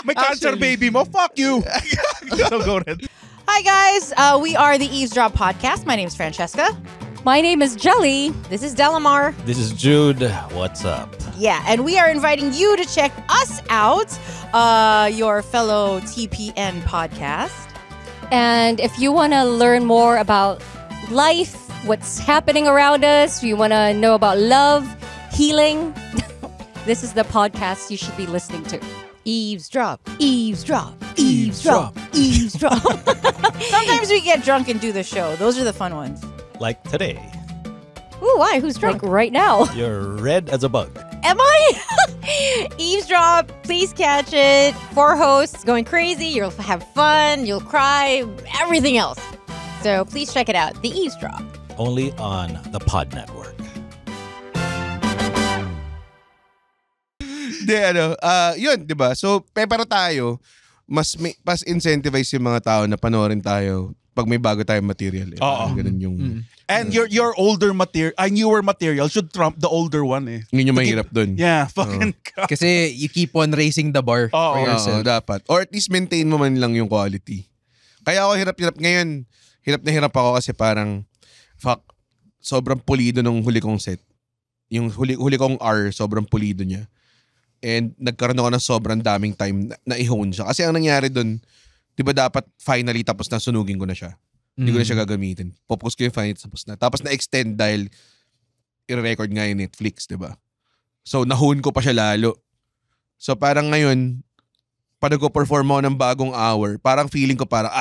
May cancer baby mo? Fuck you! So go ahead. Hi guys, we are the Eavesdrop Podcast. My name is Francesca. My name is Jelly. This is Delamar. This is Jude. What's up? Yeah, and we are inviting you to check us out, your fellow TPN podcast. And if you want to learn more about life, what's happening around us, you want to know about love, healing, this is the podcast you should be listening to. Eavesdrop, eavesdrop, eavesdrop, eavesdrop. Sometimes we get drunk and do the show. Those are the fun ones. Like today. Ooh, why? Who's drunk? Like right now. You're red as a bug. Am I? Eavesdrop, please catch it. 4 hosts going crazy. You'll have fun. You'll cry. Everything else. So please check it out. The Eavesdrop. Only on the Pod Network. Yun, di ba? So, pero tayo, mas incentivize yung mga tao na panoorin tayo pag may bago tayong material. Ganun yung... And your older material, newer material should trump the older one eh. Yun yung mahirap dun. Yeah, fucking God. Kasi you keep on raising the bar for yourself. Dapat. Or at least maintain mo man lang yung quality. Kaya ako hirap ngayon. Hirap na hirap ako kasi parang, sobrang pulido nung huli kong set. Yung huli kong R, sobrang pulido niya. And nagkaroon ako ng sobrang daming time na i-hone siya. Kasi ang nangyari dun, di ba dapat finally tapos na sunugin ko na siya. Hindi ko na siya gagamitin. Focus ko yung finally tapos na. Tapos na-extend dahil i-record nga yung Netflix, di ba? So, nahone ko pa siya lalo. So, parang ngayon, pag nag-perform ako ng bagong hour, parang feeling ko parang,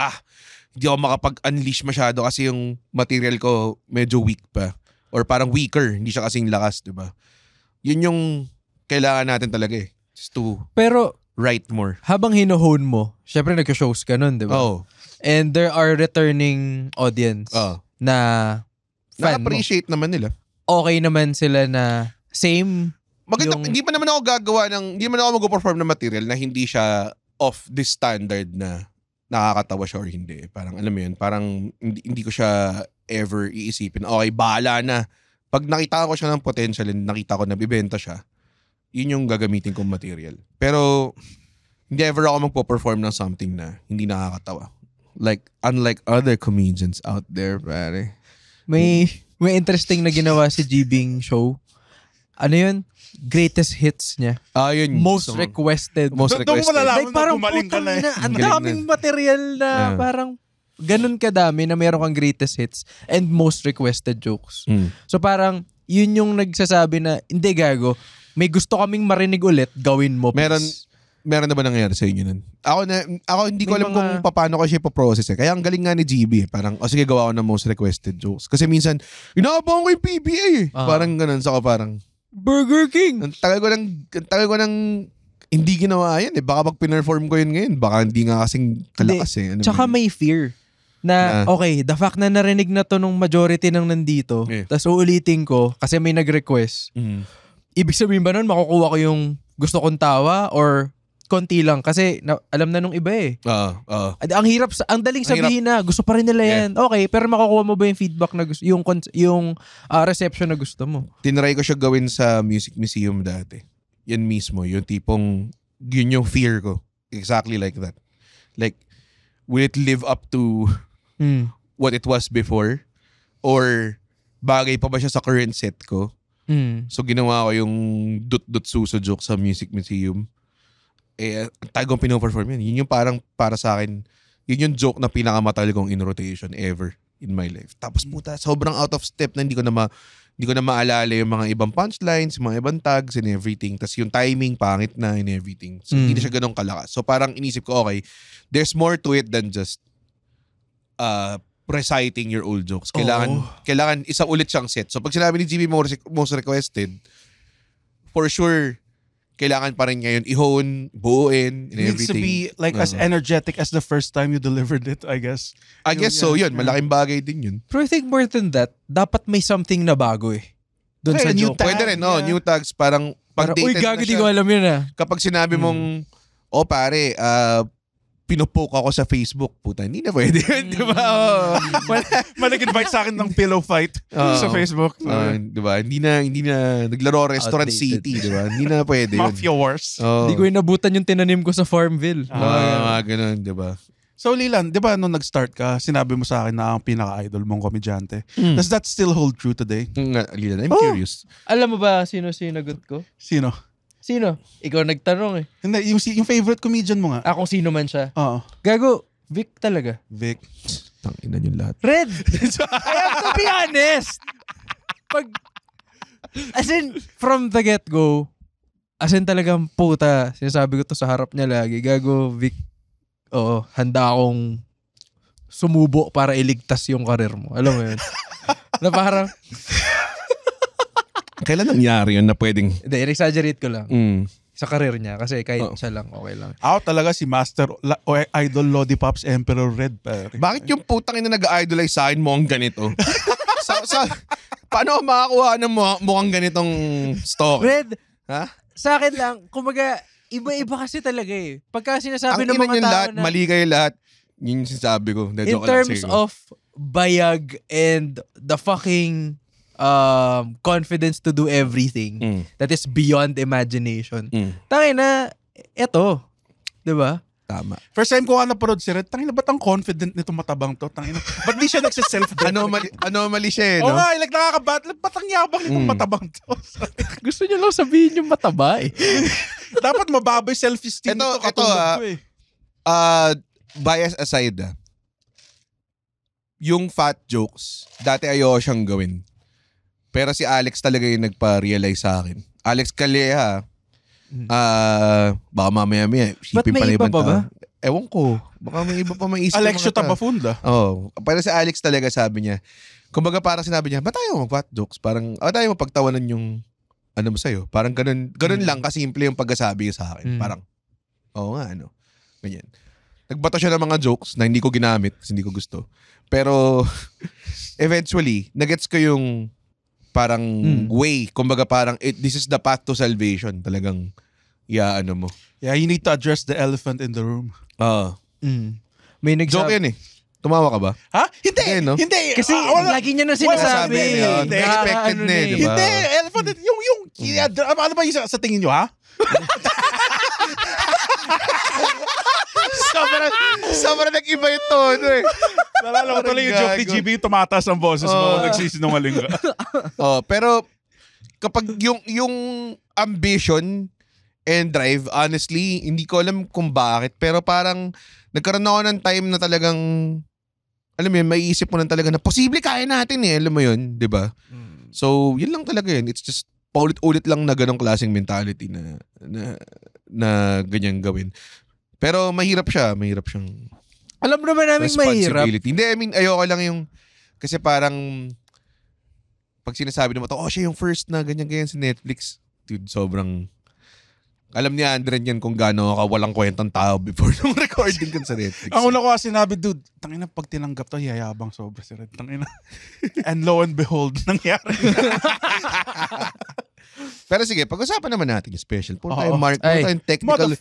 hindi ako makapag-unleash masyado kasi yung material ko medyo weak pa. Or parang weaker. Hindi siya kasing lakas, di ba? Yun yung kailangan natin talaga eh. Just to write more. Habang hino-hone mo, syempre nagka-shows ka nun, di ba? Oh. And there are returning audience na fan na-appreciate naman nila. Okay naman sila na same. Maganda, hindi pa naman ako hindi man ako mag-perform ng material na hindi siya off this standard na nakakatawa siya or hindi. Parang alam mo yun, parang hindi ko siya ever iisipin. Okay, bahala na. Pag nakita ko siya ng potential and nakita ko na bibenta siya, yun yung gagamitin kong material. Pero hindi ever ako magpo-perform ng something na hindi nakakatawa. Like, unlike other comedians out there, pare. May interesting na ginawa si Jibing show. Ano yun? Greatest hits niya. Yun. Most requested. Doon mo malalaman like, parang gumaling ka na eh. Ang daming material na parang ganun kadami na meron kang greatest hits and most requested jokes. So parang, yun yung nagsasabi na, hindi gago, may gusto kaming marinig ulit, gawin mo. Meron na ba nangyayari sa inyo nun? Ako hindi ko alam kung paano ko siya ipoprocess eh. Kaya ang galing nga ni GB eh. Parang, sige gawa ko ng most requested jokes. Kasi minsan, inaabangan ko yung PBA eh. Parang ganun. So ako parang, Burger King! Ang tagal ko nang hindi ginawa yan eh. Baka pag pinerform ko yun ngayon, baka hindi nga kasing kalakas eh. Tsaka may fear. Na okay, the fact na narinig na to nung majority ng nandito, tas uulitin ko kasi may nag-request. Ibig sabihin ba nun, makukuha ko yung gusto kong tawa or konti lang kasi alam na nung iba eh. Ang hirap, ang daling sabihin na gusto pa rin nila yan. Okay, pero makukuha mo ba yung feedback na gusto, yung reception na gusto mo? Tinry ko siya gawin sa Music Museum dati. Yan mismo, yung tipong, yun yung fear ko. Exactly like that. Like, will it live up to what it was before? Or bagay pa ba siya sa current set ko? So ginawa ko yung dut-dut suso joke sa Music Museum. Tagong pinoperform yun. Yun yung parang para sa akin, yun yung joke na pinakamatagal kong in rotation ever in my life. Tapos puta, sobrang out of step na hindi ko na maalala yung mga ibang punchlines, mga ibang tags and everything. Tapos yung timing, pangit na and everything. So hindi na siya ganun kalakas. So parang inisip ko, okay, there's more to it than just reciting your old jokes. Kailangan isa ulit siyang set. So pag sinabi ni GB most requested, for sure, kailangan pa rin ngayon i-hone, buuin, and Needs everything. to be like as energetic as the first time you delivered it, I guess. I guess so, yun. Malaking bagay din yun. Pero I think more than that, dapat may something na bago eh. Doon sa new joke. tag, Pwede rin, no? New tags, parang pag-dated uy, gago, di ko alam yun ah. Kapag sinabi mong, pare, pinupoke ako sa Facebook, puta, hindi na pwede yun, di ba? Nag-invite sa akin ng pillow fight sa Facebook. Di ba? Hindi na naglaro Restaurant Outdated. City, di ba? Hindi na pwede yun. Mafia Wars. Hindi ko inabutan yung tinanim ko sa Farmville. Ganun, di ba? So Lilan, di ba nung nag-start ka, sinabi mo sa akin na ang pinaka-idol mong komedyante. Does that still hold true today? Lilan, I'm curious. Alam mo ba sino sinagot ko? Sino? Sino? Ikaw nagtanong eh. Hindi, yung favorite comedian mo nga. Kung sino man siya. Oo. Gago, Vic talaga. Vic. Tanginan yung lahat. Red! I have to be honest! As in, from the get-go, as in talagang puta, sinasabi ko to sa harap niya lagi, gago, Vic, handa akong sumubo para iligtas yung karir mo. Alam mo yun? Na parang, Kailan nangyari yun na pwedeng... Hindi, exaggerate ko lang. Sa karir niya. Kasi kahit siya lang, okay lang. Ako talaga si Master Idol Lodi Pops Emperor Red. Pare. Bakit yung putang ina nag-idolize sa akin mo ang ganito? Paano makakuha ng mukhang ganitong story? Red, Ha? sa akin lang, kumaga, iba-iba kasi talaga eh. Pagka sinasabi Ang ng mga ina yung tao lahat, na... mali kayo lahat. Yun yung sinasabi ko. In terms of bayag and the fucking confidence to do everything that is beyond imagination. Tangin na, eto. Diba? Tama. First time ko nga napanood si Red, tangina ba't ang confident nito matabang to? Tangina, ba't di siya nagsiself-doubt? Anomaly siya eh, no? Oo nga, like nakakabat. Ba't ang yabang nitong matabang to? Gusto niya lang sabihin yung mataba eh. Dapat mababa yung self-esteem nito katulad ko eh. Bias aside, yung fat jokes, dati ayoko siyang gawin. Pero si Alex talaga yung nagpa-realize sa akin. Alex Calleja, baka mamaya-maya, Ba't isipin may pa na iba ibang pa ba? tao. Ewan ko. Baka may iba pa maisip. Alexio Tabafunda. Oo. Pero si Alex talaga sabi niya, kumbaga parang sinabi niya, ba't tayo mag-fat jokes? Parang, tayo mapagtawanan yung, ano mo sa'yo? Parang ganun lang kasimple yung pagkasabi niya sa akin. Parang, oo nga, ano. Ganyan. Nagbato siya ng mga jokes na hindi ko ginamit kasi hindi ko gusto. Pero, eventually, nagets ko yung parang way. Kumbaga parang, this is the path to salvation. Talagang, ano mo. Yeah, you need to address the elephant in the room. May Joke yan eh. Tumawa ka ba? Ha? Hindi! Hindi, no? Hindi! Kasi lagi niya na sinasabi. Hindi, expected na eh, diba? Hindi! Elephant, ano ba yung sa tingin nyo, ha? Sobrang nag-iba yung tono eh. Nalala ko tuloy yung joke ni GB, tumataas ang boses mo kung nagsisinungaling ka. Pero kapag yung ambition and drive, honestly, hindi ko alam kung bakit. Pero parang nagkaroon ako ng time na talagang, alam mo yun, maiisip mo na talaga na posible kaya natin eh. Alam mo yun, di ba? So, yun lang talaga yun. It's just paulit-ulit lang na ganong klaseng mentality na ganyan gawin. Pero mahirap siya. Mahirap siyang alam naman namin mahirap. Hindi, I mean, ayoko lang yung, kasi parang, pag sinasabi naman to, siya yung first na ganyan-ganyan sa Netflix. Dude, sobrang, alam niya, Andren yan kung gaano ka walang kwentang tao before nung recording ko sa Netflix. Ang una ko sinabi, dude, tangina pag tinanggap to, yayabang sobra si Red. Tangina. And lo and behold, nangyari. Pero sige, pag-usapan naman natin yung special. Puro tayo technical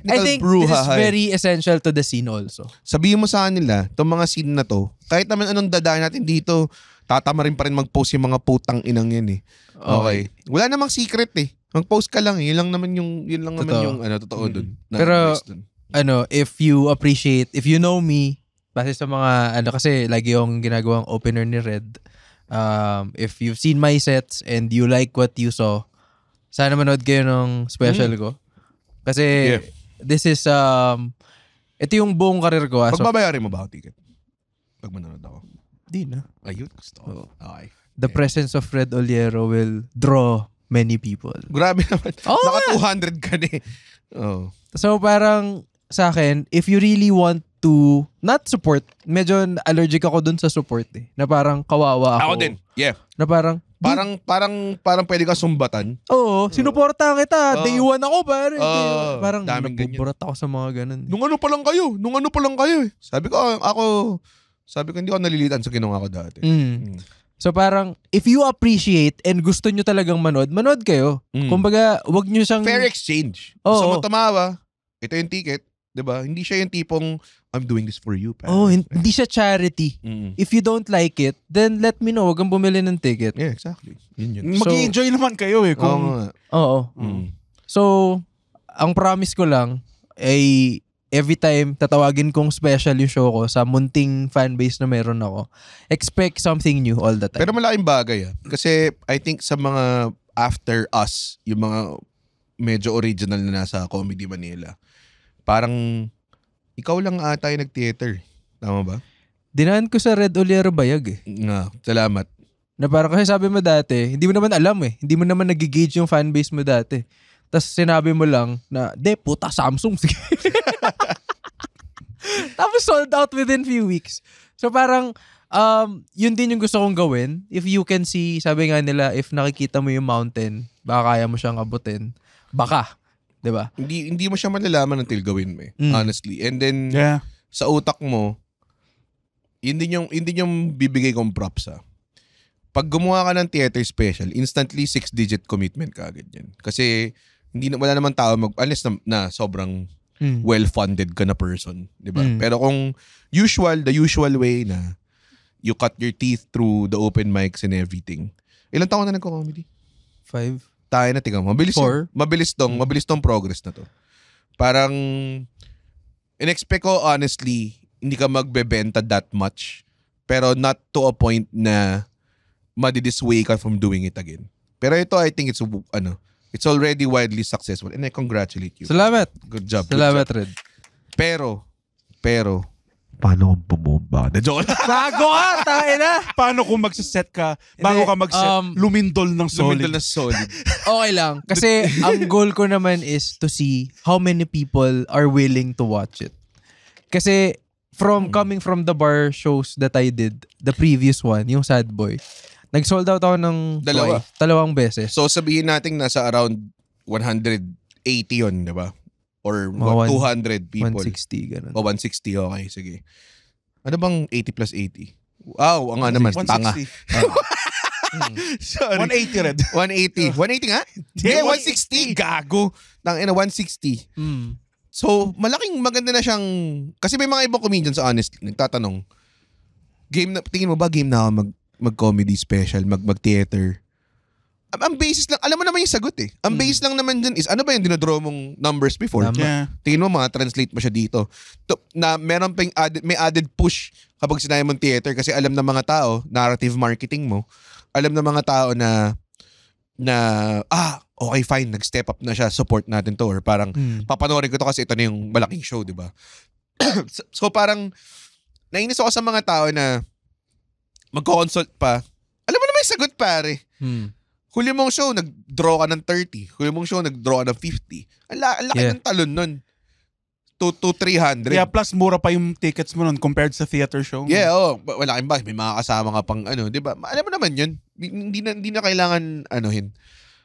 I think this is very essential to the scene also. Sabihin mo sa kanila, itong mga scene na to, kahit naman anong dadaan natin dito, tatama rin pa rin mag-post yung mga putang inang yan eh. Okay. Wala namang secret eh. Mag-post ka lang eh. Yun lang naman yung totoo dun. Pero if you know me, base sa mga, kasi lagi yung ginagawang opener ni Red, if you've seen my sets and you like what you saw, sana manood kayo ng special ko. Kasi, this is, ito yung buong karir ko. Pagbabayarin mo ba ako ticket? Pag manonood ako? Di na. Ayun, gusto ko. Okay. The presence of Red Oliero will draw many people. Grabe naman. Oh, Naka 200 ka na eh. Oh. So parang sa akin, if you really want to not support, medyo allergic ako dun sa support eh. Na parang kawawa ako. Ako din. Yeah. Na parang pwede ka sumbatan. Oo, sinuportahan kita. Day 1 ako pare. Parang daming nabuburat ako sa mga ganun. Nung ano pa lang kayo. Sabi ko hindi ako nalilitan sa ginawa ko dati. So parang, if you appreciate and gusto nyo talagang manood kayo. Kumbaga, wag nyo siyang... Fair exchange. Gusto mo tumawa, ito yung ticket. Diba? Hindi siya yung tipong, I'm doing this for you. Hindi siya charity. If you don't like it, then let me know. Wag kang bumili ng ticket. Yeah, exactly. Yun. Mag-i-enjoy naman kayo eh. Oo. So, ang promise ko lang ay every time tatawagin kong special yung show ko sa munting fanbase na meron ako, expect something new all the time. Pero malaking bagay Kasi I think sa mga after us, yung mga medyo original na nasa Comedy Manila, parang ikaw lang ata yung nag-theater. Tama ba? Dinaan ko sa Red Oliero Bayag Salamat. Na parang kasi sabi mo dati, hindi mo naman alam hindi mo naman nag-gauge yung fanbase mo dati. Tapos sinabi mo lang na, puta Samsung. Sige. Tapos sold out within few weeks. So parang, yun din yung gusto kong gawin. If you can see, sabi nga nila, if nakikita mo yung mountain, baka kaya mo siyang abutin. Baka. Diba? Hindi mo siya malalaman until gawin mo honestly. And then, sa utak mo, yun din yung bibigay kong props Pag gumawa ka ng theater special, instantly 6-digit commitment ka agad yan. Kasi, wala naman tao unless na sobrang well-funded ka na person, 'di ba? Pero kung the usual way na you cut your teeth through the open mics and everything. Ilang taon na nagko-comedy? 5. Tayo na tingnan mo. Mabilis tong progress na to. Parang in-expect ko honestly, hindi ka magbebenta that much, pero not to a point na madi-dissuade ka from doing it again. Pero ito I think it's already widely successful and I congratulate you. Salamat. Good job. Salamat, Red. Pero, paano kung bumomba? Joke lang. Bago ka, tayo na. Paano kung magsiset ka, bago ka mag-set, lumindol ng solid? Lumindol ng solid. Okay lang. Kasi ang goal ko naman is to see how many people are willing to watch it. Kasi coming from the bar shows that I did, the previous one, yung Sad Boy, nag-sold out ako ng dalawang beses. So sabihin natin nasa around 180 yun, di ba? Or 200 people. 160, ganun. O 160, okay, sige. Ano bang 80 plus 80? Wow, ang nga naman, 160. tanga. Sorry. 180 Red. 180. 180 nga? Hindi, 160. Gago. Tangina, 160. So, maganda na siyang, kasi may mga ibang comedians, honestly, nagtatanong, tingin mo ba game na ako mag-comedy special, mag-theater? Ang basis lang, alam mo naman yung sagot Ang base lang naman dyan is, ano ba yung dinodraw mong numbers before? Yeah. Tingin mo, translate mo siya dito. Na meron pang may added push kapag sinabi mong theater kasi alam ng mga tao, narrative marketing mo, alam ng mga tao na okay fine, nag-step up na siya, support natin to, or parang papanoorin ko to kasi ito na yung malaking show, di ba? So parang, nainis ako sa mga tao na magko-consult pa. Alam mo naman yung sagot, pare. Huli mong show, nag-draw ka ng 30. Huli mong show, nag-draw ka ng 50. Ang laki ng talon nun. To 300. Yeah, plus mura pa yung tickets mo nun compared sa theater show. Yeah, wala kang bag. May mga kasama ka pang di ba? Alam mo naman yun. Hindi na kailangan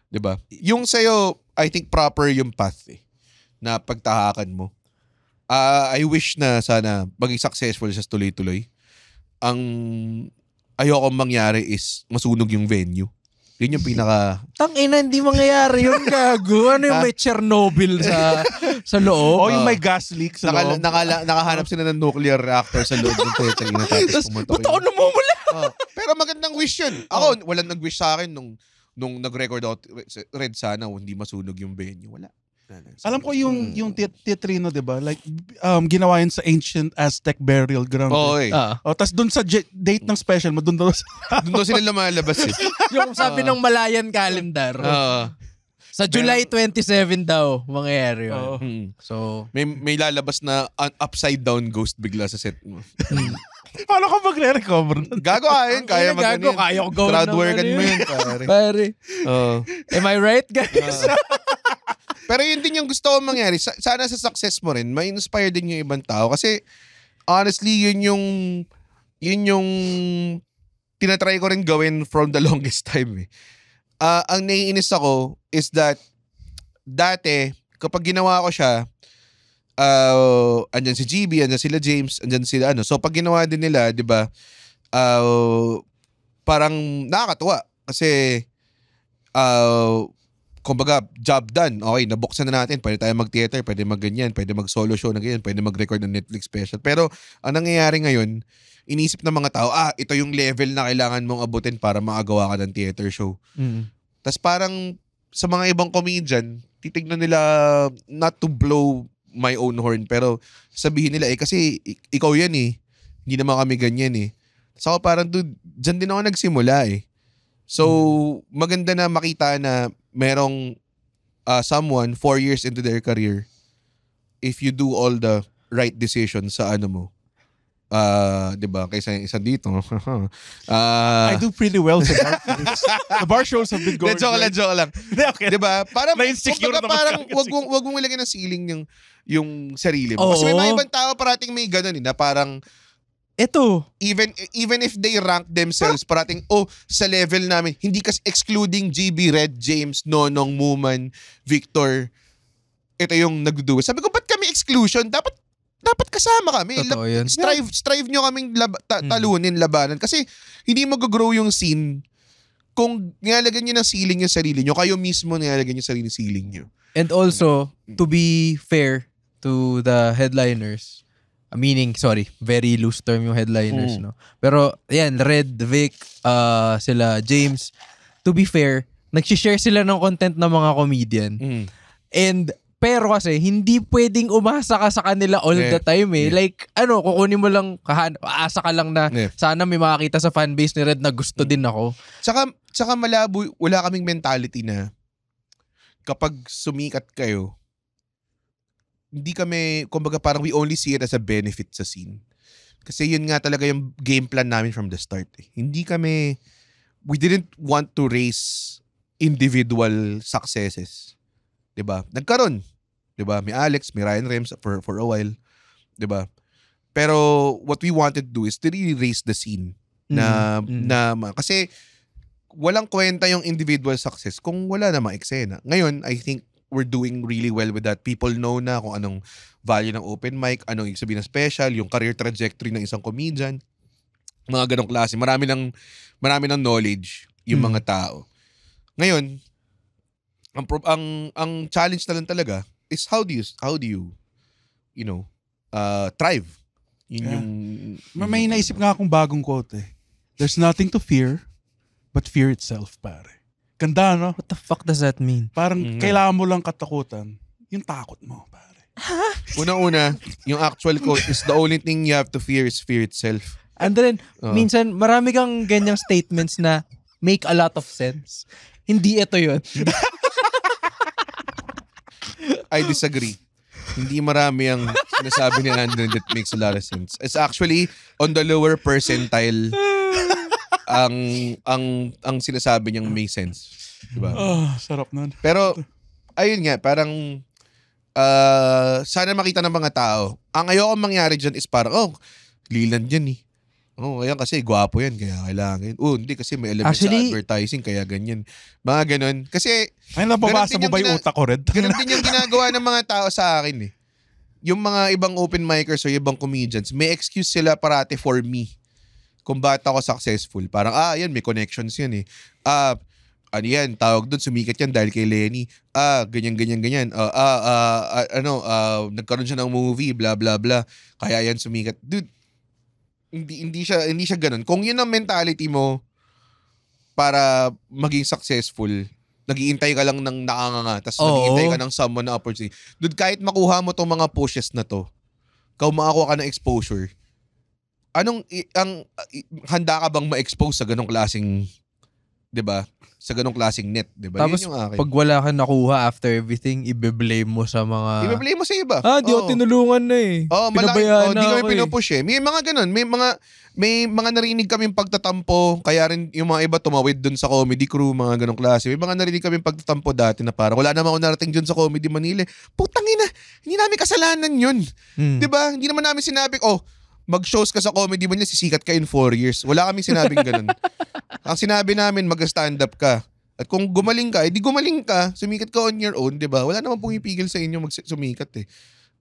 di ba? Yung sa'yo, I think proper yung path na pagtahakan mo. I wish na sana maging successful siya tuloy-tuloy. Ang ayokong mangyari is masunog yung venue. Yun yung pinaka... Tangina, hindi mangyayari yun, gago. Ano yung may Chernobyl sa loob? O yung may gas leak sa loob. Nakahanap sila ng nuclear reactor sa loob ng theater. Tapos, ba't ako namumula? Pero magandang wish yun. Ako, walang nag-wish sa akin nung nag-record out Red sana hindi masunog yung venue. Wala. Alam ko yung Teatrino, 'di ba? Like ginawa yun sa ancient Aztec burial ground. Tas doon sa date ng special mo, doon daw sila lumalabas eh. Yung sabi ng Malayan calendar. Sa July 27 daw mangyayari yun. So may lalabas na upside down ghost bigla sa set mo. Paano ka magre-recover? Gago ayun, kaya gago, kaya ko gawin. Crowd workan mo yun, pare. Am I right, guys? Pero yun din yung gusto ko mangyari. Sana sa success mo rin, may inspire din yung ibang tao. Kasi honestly, yun yung tinatry ko rin gawin from the longest time. Ang naiinis ako is that dati, kapag ginawa ko siya, andyan si GB, andyan sila James, andyan sila So pag ginawa din nila, di ba, parang nakakatuwa. Kasi, kumbaga, job done. Okay, nabuksan na natin. Pwede tayo mag-theater, pwede mag-ganyan, pwede mag-solo show na ganyan, pwede mag-record ng Netflix special. Pero, ang nangyayari ngayon, inisip ng mga tao, ito yung level na kailangan mong abutin para makagawa ka ng theater show. Tas parang, sa mga ibang comedian, titignan nila, not to blow my own horn, pero sabihin nila, kasi ikaw yan hindi naman kami ganyan So ako parang, dude, dyan din ako nagsimula So, maganda na makita na merong someone 4 years into their career, if you do all the right decisions sa mo, diba, kaysa yung isa dito. I do pretty well sa bar. The bar shows have been going joke lang. Okay. Diba? Parang, parang wag mong ilagay ng ceiling yung sarili mo. Kasi may mga ibang tao parating may ganun na parang, ito. Even if they rank themselves, parating, sa level namin, hindi kasi excluding GB, Red, James, Nonong, Muman, Victor, ito yung nagduduwa. Sabi ko, ba't kami exclusion? Dapat kasama kami. Strive nyo kaming talunin, labanan. Kasi hindi mag-grow yung scene kung nilalagyan nyo ng ceiling yung sarili nyo, kayo mismo nilalagyan yung ceiling nyo. And also, to be fair to the headliners, meaning, very loose term yung headliners, no? Pero, ayan, Red, Vic, sila, James, to be fair, nagsishare sila ng content ng mga comedian. And, pero kasi, hindi pwedeng umasa ka sa kanila all the time Like, kukunin mo lang, aasa ka lang na sana may makakita sa fanbase ni Red na gusto din ako. Tsaka malabo, wala kaming mentality na kapag sumikat kayo, hindi kami, kumbaga parang we only see it as a benefit sa scene. Kasi yun nga talaga yung game plan namin from the start. We didn't want to raise individual successes. Diba? Nagkaroon. Diba? May Alex, may Ryan Rems for a while. Diba? Pero what we wanted to do is to really raise the scene. Kasi walang kwenta yung individual success kung wala namang eksena. Ngayon, I think we're doing really well with that. People know na kung anong value ng open mic, anong ibig sabihin ng special, yung career trajectory ng isang comedian. Mga ganong klase. Marami ng knowledge yung mga tao. Ngayon, ang challenge na lang talaga is how do you thrive. May naisip nga akong bagong quote There's nothing to fear but fear itself, pare. Ganda, no? What the fuck does that mean? Parang kailangan mo lang katakutan yung takot mo, pare. Una-una, yung actual quote is the only thing you have to fear is fear itself. And then, minsan, marami kang ganyang statements na make a lot of sense. Hindi ito yun. I disagree. Hindi marami ang sinasabi ni Andrew that makes a lot of sense. It's actually on the lower percentile ang sinasabi niyang may sense. Diba? Sarap nun. Pero, ayun nga, parang sana makita ng mga tao. Ang ayoko mangyari dyan is parang, Leland yan ayan kasi gwapo yan, kaya kailangan. Hindi kasi may element sa advertising, kaya ganyan. Mga ganon. Kasi, ay, napabasa mo ba yung utak ko, Red? Ganon din yung ginagawa ng mga tao sa akin Yung mga ibang open micers o ibang comedians, may excuse sila parate for me. Kung bakit ako successful. Parang, yan, may connections yan ano yan, tawag doon, sumikat yan dahil kay Lenny. Ganyan. Nagkaroon siya ng movie, blah, blah, blah. Kaya yan sumikat. Dude, hindi siya ganun. Kung yun ang mentality mo para maging successful, nag-iintay ka lang ng nakanganga, tapos nag-iintay ka ng someone na opportunity. Dude, kahit makuha mo tong mga pushes na to, makakuha ka ng exposure, handa ka bang ma-expose sa ganong klaseng, 'di ba? Sa ganong klaseng net, 'di ba? Tapos, pag wala kang nakuha after everything, ibe-blame mo sa mga... I-blame mo sa iba. Di ako tinulungan na eh. Pinabayaan na di kami ako pinupush eh. May mga ganun. May mga narinig kaming pagtatampo, kaya rin yung mga iba tumawid dun sa comedy crew, mga ganong klase. May mga narinig kaming pagtatampo dati na parang wala naman ako narating dun sa Comedy Manila. Putang ina, hindi namin kasalanan yun. 'Di ba? Hindi naman namin sinabi, mag-shows ka sa Comedy Manila, sisikat ka in 4 years. Wala kaming sinabing ganun. Ang sinabi namin, mag-stand up ka. At kung gumaling ka, edi gumaling ka, sumikat ka on your own, 'di ba? Wala namang pumipigil sa inyo sumikat eh.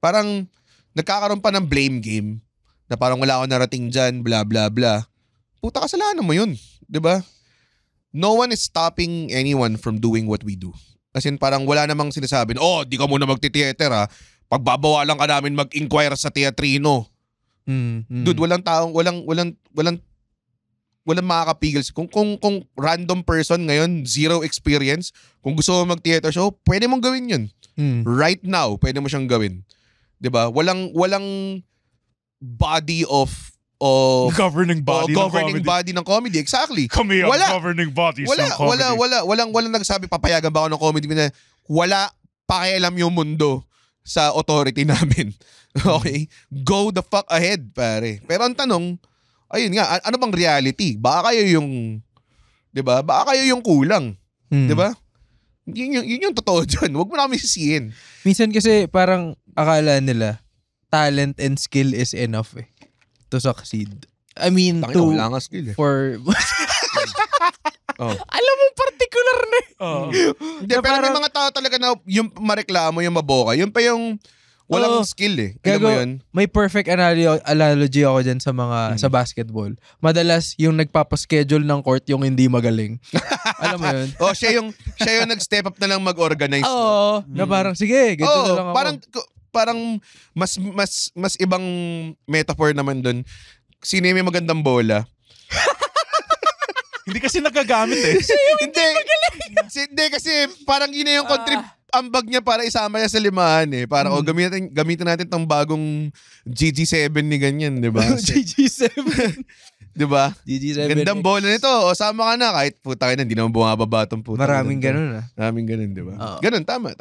Parang nagkakaroon pa ng blame game na parang wala akong narating dyan, blah blah blah. Puta, kasalanan mo 'yun, 'di ba? No one is stopping anyone from doing what we do. As in parang wala namang sinasabi, di ka muna magti-theater ha. Pagbabawalan ka namin mag-inquire sa teatrino. Dude, walang makakapigil. Kung random person ngayon, zero experience, kung gusto mo mag-theater show, pwede mong gawin yun. Right now, pwede mo siyang gawin. 'Di ba? Walang body of governing body ng comedy. Exactly. Kami ang governing bodies ng comedy. Walang nagsabi papayagan ba ako ng comedy na wala pakialam yung mundo sa authority namin. Okay? Go the fuck ahead, pare. Pero ang tanong, ayun nga, ano bang reality? Baka kayo yung, 'di ba? Baka kayo yung kulang. 'Di ba? Yun yung totoo dyan. Huwag mo na kami sisihin. Minsan kasi parang akala nila talent and skill is enough to succeed. I mean, wala nga skill for... Alam mo, particular na Hindi, pero may mga tao talaga na yung mareklamo, yung maboka. Yun pa yung walang skill eh. Alam mo yun? May perfect analogy ako dyan sa mga sa basketball. Madalas yung nagpapaschedule ng court yung hindi magaling. Alam mo yun? Siya yung nag-step up na lang mag-organize. Na parang, sige, ganito na lang ako. Parang mas ibang metaphor naman dun. Sino yung may magandang bola? Hindi kasi nagagamit eh. Hindi kasi parang yun yung ambag niya para isama niya sa limahan eh. Para gamitin natin tong bagong GG7 ni ganyan, 'di ba? GG7. 'Di ba? GG7. Gandang bola nito. Sama ka na kahit puta ka na, hindi naman bumababa tong puta. Maraming ganun Maraming ganun, 'di ba? Ganun, tama.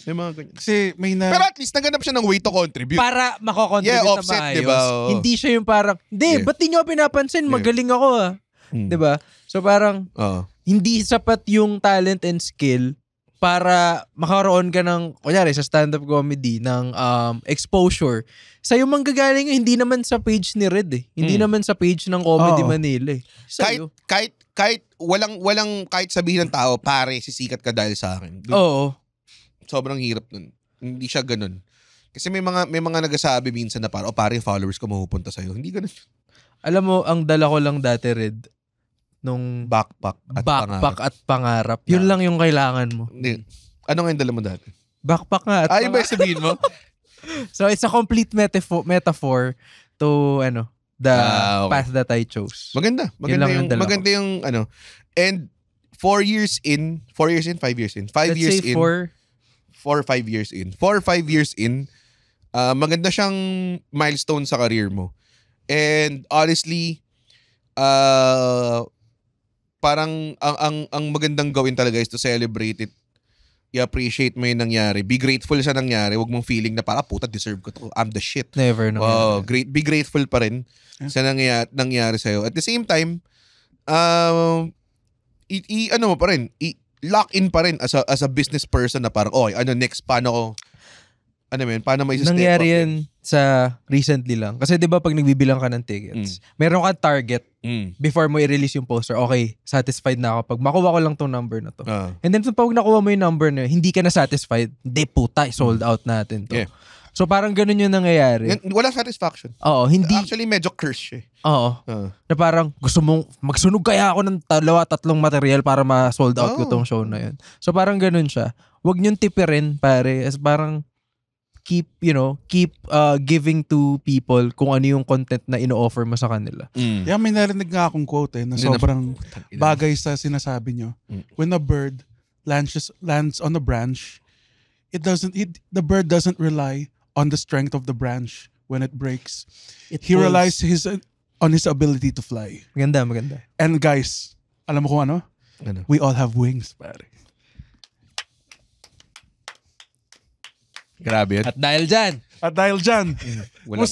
May mga ganyan. Kasi pero at least naganap siya ng way to contribute. Para mako-contribute na offset, maayos. diba? Hindi siya yung parang, ba't di nyo pinapansin? Magaling ako 'Di ba? So parang, hindi sapat yung talent and skill para makaroon ka ng, kunyari sa stand-up comedy, ng exposure. Sa'yo manggagaling yun, hindi naman sa page ni Red Hindi naman sa page ng Comedy Manila Sa'yo. Kahit walang kahit sabihin ng tao, pare, sisikat ka dahil sa akin. Sobrang hirap nun. Hindi siya ganun. Kasi may mga nagsasabi minsan na parang, pare, followers ko mapupunta sa'yo. Hindi ganun. Alam mo, ang dala ko lang dati, Red, nung backpack at pangarap. Yun lang yung kailangan mo. Hindi. Ano nga yung dala mo dati? Backpack nga at iba yung sabihin mo? So it's a complete metaphor to the path that I chose. Maganda yung and 4 years in, 5 years in. 4 or 5 years in. 4 or 5 years in, maganda siyang milestone sa career mo. And honestly, parang ang magandang gawin talaga is to celebrate it. I-appreciate mo yung nangyari. Be grateful sa nangyari. Huwag mong feeling na parang, puta, deserve ko to. I'm the shit. Never know. Wow, be grateful pa rin sa nangyari sa'yo. At the same time, mo pa rin, lock in pa rin as a business person na parang, next, paano may step up? Nangyari yan sa recently lang. Kasi 'di ba pag nagbibilang ka ng tickets, meron kang target before mo i-release yung poster. Okay, satisfied na ako pag makuha ko lang tong number na to. And then pag nakuha mo yung number na hindi ka na satisfied, hindi puta, sold out natin to. Yeah. So parang ganun yung nangyayari. Wala satisfaction. Oo, hindi. Actually, medyo curse siya. Oo. Na parang gusto mong magsunog kaya ako ng 2-3 material para ma-sold out ko tong show na yun. So parang ganun siya. Huwag niyong tipirin, pare. As parang keep giving to people kung ano yung content na ino-offer mo sa kanila. Yeah, may narinig nga akong quote na sobrang bagay sa sinasabi nyo. When a bird lands on the branch, the bird doesn't rely on the strength of the branch when it breaks. He relies on his ability to fly. Maganda. And guys, alam mo kung ano? We all have wings, pare. Grabe yun. At dahil dyan. Wala.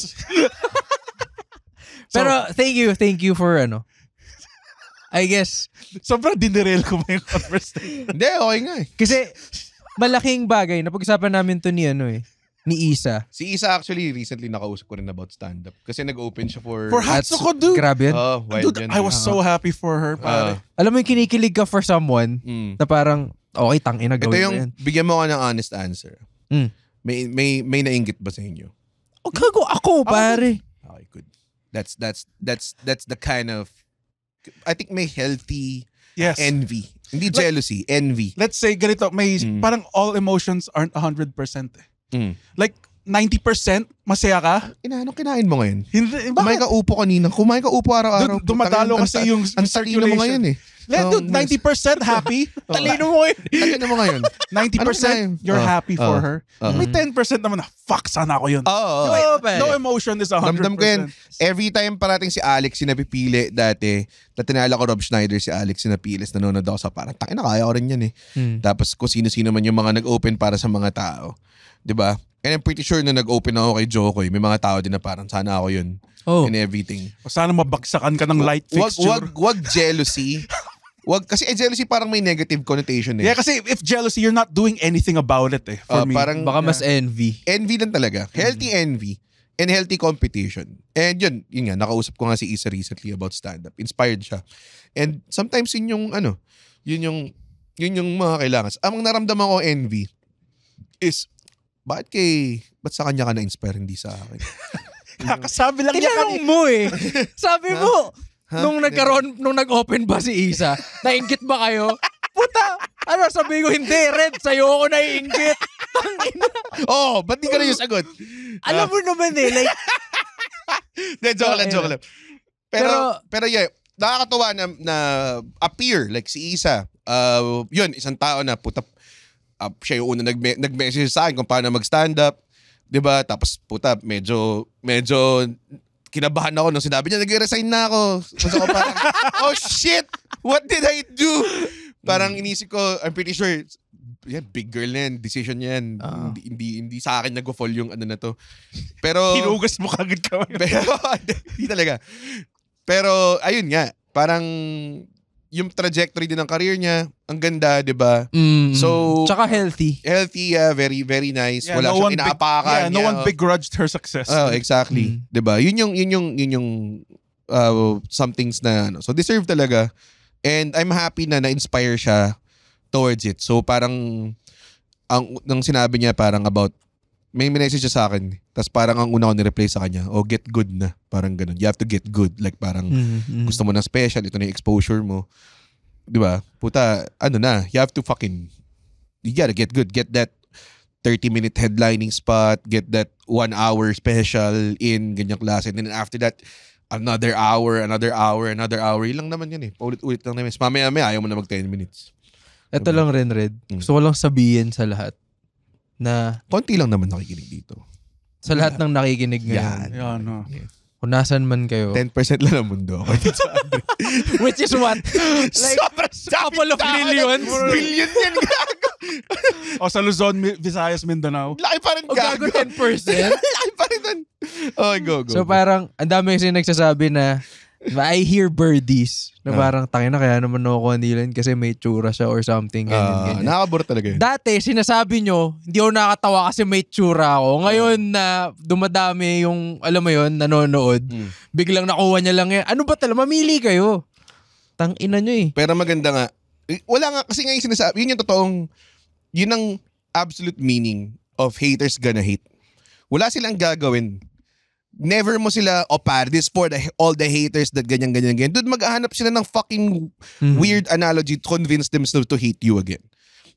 Pero thank you for I guess. Sobrang dinerail ko ba yung conversation? Hindi, okay nga eh. Kasi malaking bagay. Napag-usapan namin to ni Isa. Si Isa actually recently nakausap ko rin about stand-up. Kasi nag-open siya for Hatsuko, dude. Grabe yan. Oh, wild Dude, yan. I was so happy for her, pare. Alam mo yung kinikilig ka for someone na parang, okay, tangina Ito gawin yung, mo yan. bigyan mo ka ng honest answer. May nainggit ba sa inyo? Ako, pare. Okay, good. That's the kind of, I think may healthy envy. Hindi jealousy, envy. Let's say, ganito, may parang all emotions aren't 100%. Like, 90% masaya ka? Kinain mo ngayon? Hindi, Kumain ka upo kanina. Kumain ka upo araw-araw. Dumadalo kasi yung ang talino mo ngayon eh. Dude, 90% happy. Talino mo ngayon. Talino mo ngayon. 90% you're happy for her. May 10% naman na, fuck, sana ako yun. No emotion is 100%. Ramdam ko yan. Every time parating si Alex sinapipili dati, na tinala ko Rob Schneider, si Alex sinapilis, nanonood ako sa parang, tangina, kaya ko rin yan eh. Tapos kung sino-sino man yung mga nag-open para sa mga tao. Diba? And I'm pretty sure na nag-open ako kay Jokoy, may mga tao din na parang sana ako yun. And everything. O sana mabagsakan ka ng light fixture. Wag jealousy. Kasi jealousy parang may negative connotation eh. Yeah, kasi if jealousy, you're not doing anything about it eh. For me. Parang, baka mas envy. Envy lang talaga. Healthy envy. And healthy competition. And yun nga, nakausap ko nga si Isa recently about stand-up. Inspired siya. And sometimes yun yung mga kailangan. Ang naramdaman ko envy is, ba't sa kanya ka na-inspire, hindi sa akin? Kakasabi lang niya Tinanong mo eh. Sabi mo, nung nag-open ba si Isa, nainggit ba kayo? Puta, sabi ko, hindi, Red, sa'yo ako naiinggit. Ba't di ka na yung sagot? Alam mo naman like... Joke lang. Pero yeah, nakakatuwa na appear, like si Isa, yun, isang tao na puta, siya yung una nag-message sa akin kung paano mag-stand up. Diba? Tapos puta, medyo kinabahan ako nung sinabi niya, nag-resign na ako. So ako parang, oh shit! What did I do? Parang inisip ko, I'm pretty sure, big girl na yan, decision yan. Hindi sa akin nag-fall yung na to. Pero... Hinugas mo kagad ka. Pero, hindi talaga. Pero, ayun nga, parang yung trajectory din ng career niya, ang ganda, di ba? So, tsaka healthy. Healthy, very, very nice. Wala siyang inaapakan. No one begrudged her success. Exactly. Di ba? Yun yung some things na, so deserve talaga. And I'm happy na na-inspire siya towards it. So, parang, nang sinabi niya parang about, may message siya sa akin. Tapos parang ang una ko ni-reply sa kanya, get good na. Parang ganun. You have to get good. Like parang gusto mo ng special, ito na yung exposure mo. Diba? Puta, you have to you gotta get good. Get that 30-minute headlining spot. Get that 1 hour special in ganyang klase. And then after that, another hour. Ilang naman yan eh. Paulit-ulit lang naman. Mamaya ayaw mo na mag 10 minutes. Ito lang rin, Red. Gusto ko lang sabihin sa lahat na konti lang naman nakikinig dito. Sa lahat ng nakikinig ngayon. Yan. Kung nasan man kayo. 10% lang ng mundo. Which is what? Like, couple of millions. Billion yan, gago. O sa Luzon, Visayas, Mindanao. Laki pa rin, gago. 10%. Laki pa rin dun. Okay, go. So parang, ang dami kasi nagsasabi na, I hear birdies na parang tangina kaya naman ako kandilan kasi may tsura siya or something. Ganyan. Nakakabura talaga yun. Dati, sinasabi nyo, hindi ako nakakatawa kasi may tsura ako. Ngayon na dumadami yung, alam mo yun, nanonood, biglang nakuha niya lang yan. Ano ba talaga? Mamili kayo. Tangina nyo eh. Pero maganda nga. Wala nga, kasi nga yung sinasabi, yun yung totoong, yun ang absolute meaning of haters gonna hate. Wala silang gagawin. Never mo sila, this for all the haters that ganyan. Dude, maghahanap sila ng fucking weird analogy to convince themselves to hate you again.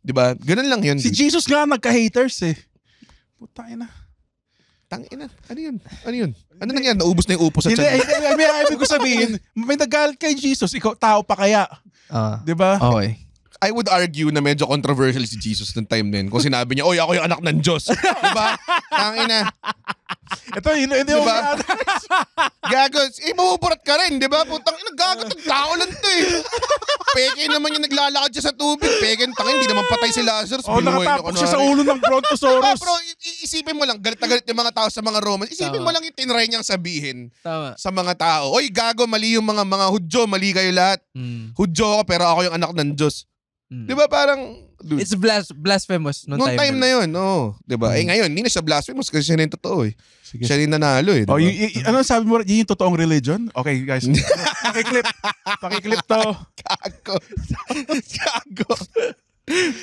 Diba? Ganun lang yun. Si Jesus nga nagka-haters eh. Putang ina. Tangina. Ano yun? Ano nangyari? Naubos na yung upo sa tiyan. Hindi, ibig ko sabihin, may nagalit kay Jesus, ikaw, tao pa kaya. Diba? Okay. I would argue na medyo controversial si Jesus ng time din. Kung sinabi niya, oy, ako yung anak ng Diyos. Diba? Tangina. Ito, hindi diba? Gago, mabuburat ka rin, diba? Putang ina, gago, tao lang to eh. Peke naman yung naglalakad siya sa tubig. Peke, tangin, hindi naman patay si Lazarus. Nakatapok siya sa ulo ng Brontosaurus. Bro, isipin mo lang, galit na galit yung mga tao sa mga Romans. Isipin mo lang yung tinry niyang sabihin sa mga tao. Oy, gago, mali yung mga Hudyo, mali kayo lahat. Hudyo ako, pero ako yung anak ng Diyos. Diba parang... Dude, it's blasphemous noong time na yun. No. Diba? Ngayon, hindi na siya blasphemous kasi siya na yung totoo eh. Sige. Siya rin nanalo eh. Diba? Ano sabi mo? Yun yung totoong religion? Okay, guys. Pakiklip to. Gago.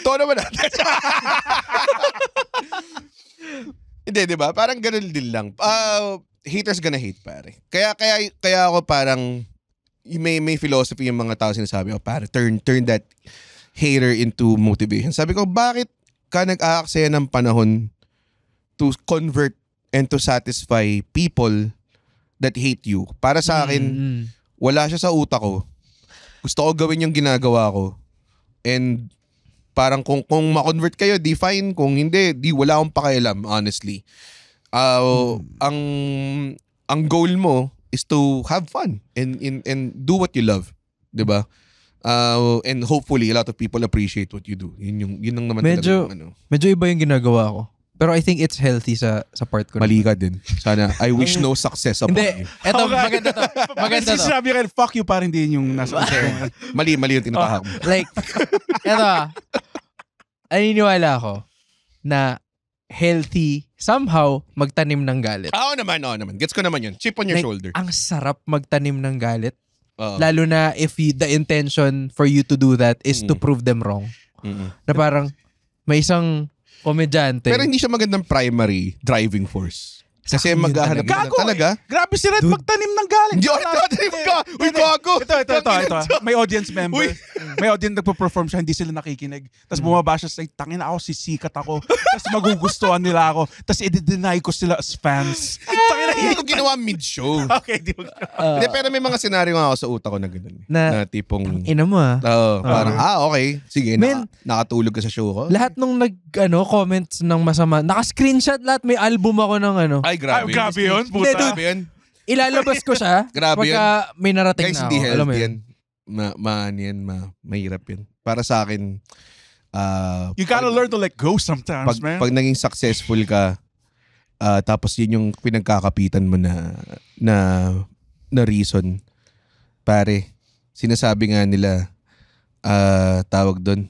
To naman natin. Hindi, diba? Parang ganun din lang. Haters gonna hate, pare. Kaya ako parang may philosophy yung mga tao sinasabi, pare, turn that hater into motivation. Sabi ko, bakit ka nag-aaksaya ng panahon to convert and to satisfy people that hate you? Para sa akin, wala siya sa utak ko. Gusto ko gawin yung ginagawa ko. And parang kung ma-convert kayo, di fine. Kung hindi, di wala akong pakialam, honestly. Ang goal mo is to have fun and do what you love. Diba? And hopefully a lot of people appreciate what you do. Yun ang naman medyo, talaga. Medyo iba yung ginagawa ko. Pero I think it's healthy sa part ko. Mali ka din. Sana, I wish no success upon you. Eto, maganda to. Maganda to. Sinabi ka, fuck you, parang hindi yung nasa mali yung tinatahak mo. Like, eto, naniniwala ako na healthy somehow magtanim ng galit. Oo naman. Gets ko naman yun. Chip on your shoulder. Ang sarap magtanim ng galit. Lalo na if the intention for you to do that is to prove them wrong. Na parang may isang komedyante. Pero hindi siya magandang primary driving force. Kasi maghahanap na talaga. Grabe si Red magtanim ng galit. Hindi ako nagtanim ka. Uy, gago. Ito. May audience member. May audience nagpo-perform siya, hindi sila nakikinig. Tapos bumaba siya sa tangin ako, sisikat ako. Tapos magugustuhan nila ako. Tapos i-deny ko sila as fans. Hindi ko ginawa mid-show. Okay, di mo. Pero may mga senaryo nga ako sa utak ko na gano'n. Na tipong... ina mo parang, okay. Sige, nakatulog ka sa show ko. Lahat nung comments ng masama, naka-screenshot lahat. May album ako ng Ay, grabe. Grabe yun, puta. Grabe yun. Ilalabas ko siya pagka may narating guys, na ako. Guys, hindi healthy yan. Mahirap yan. Para sa akin, you gotta learn to let go sometimes, man. Pag naging successful ka, tapos yun yung pinagkakapitan mo na reason, pare, sinasabi nga nila, tawag doon,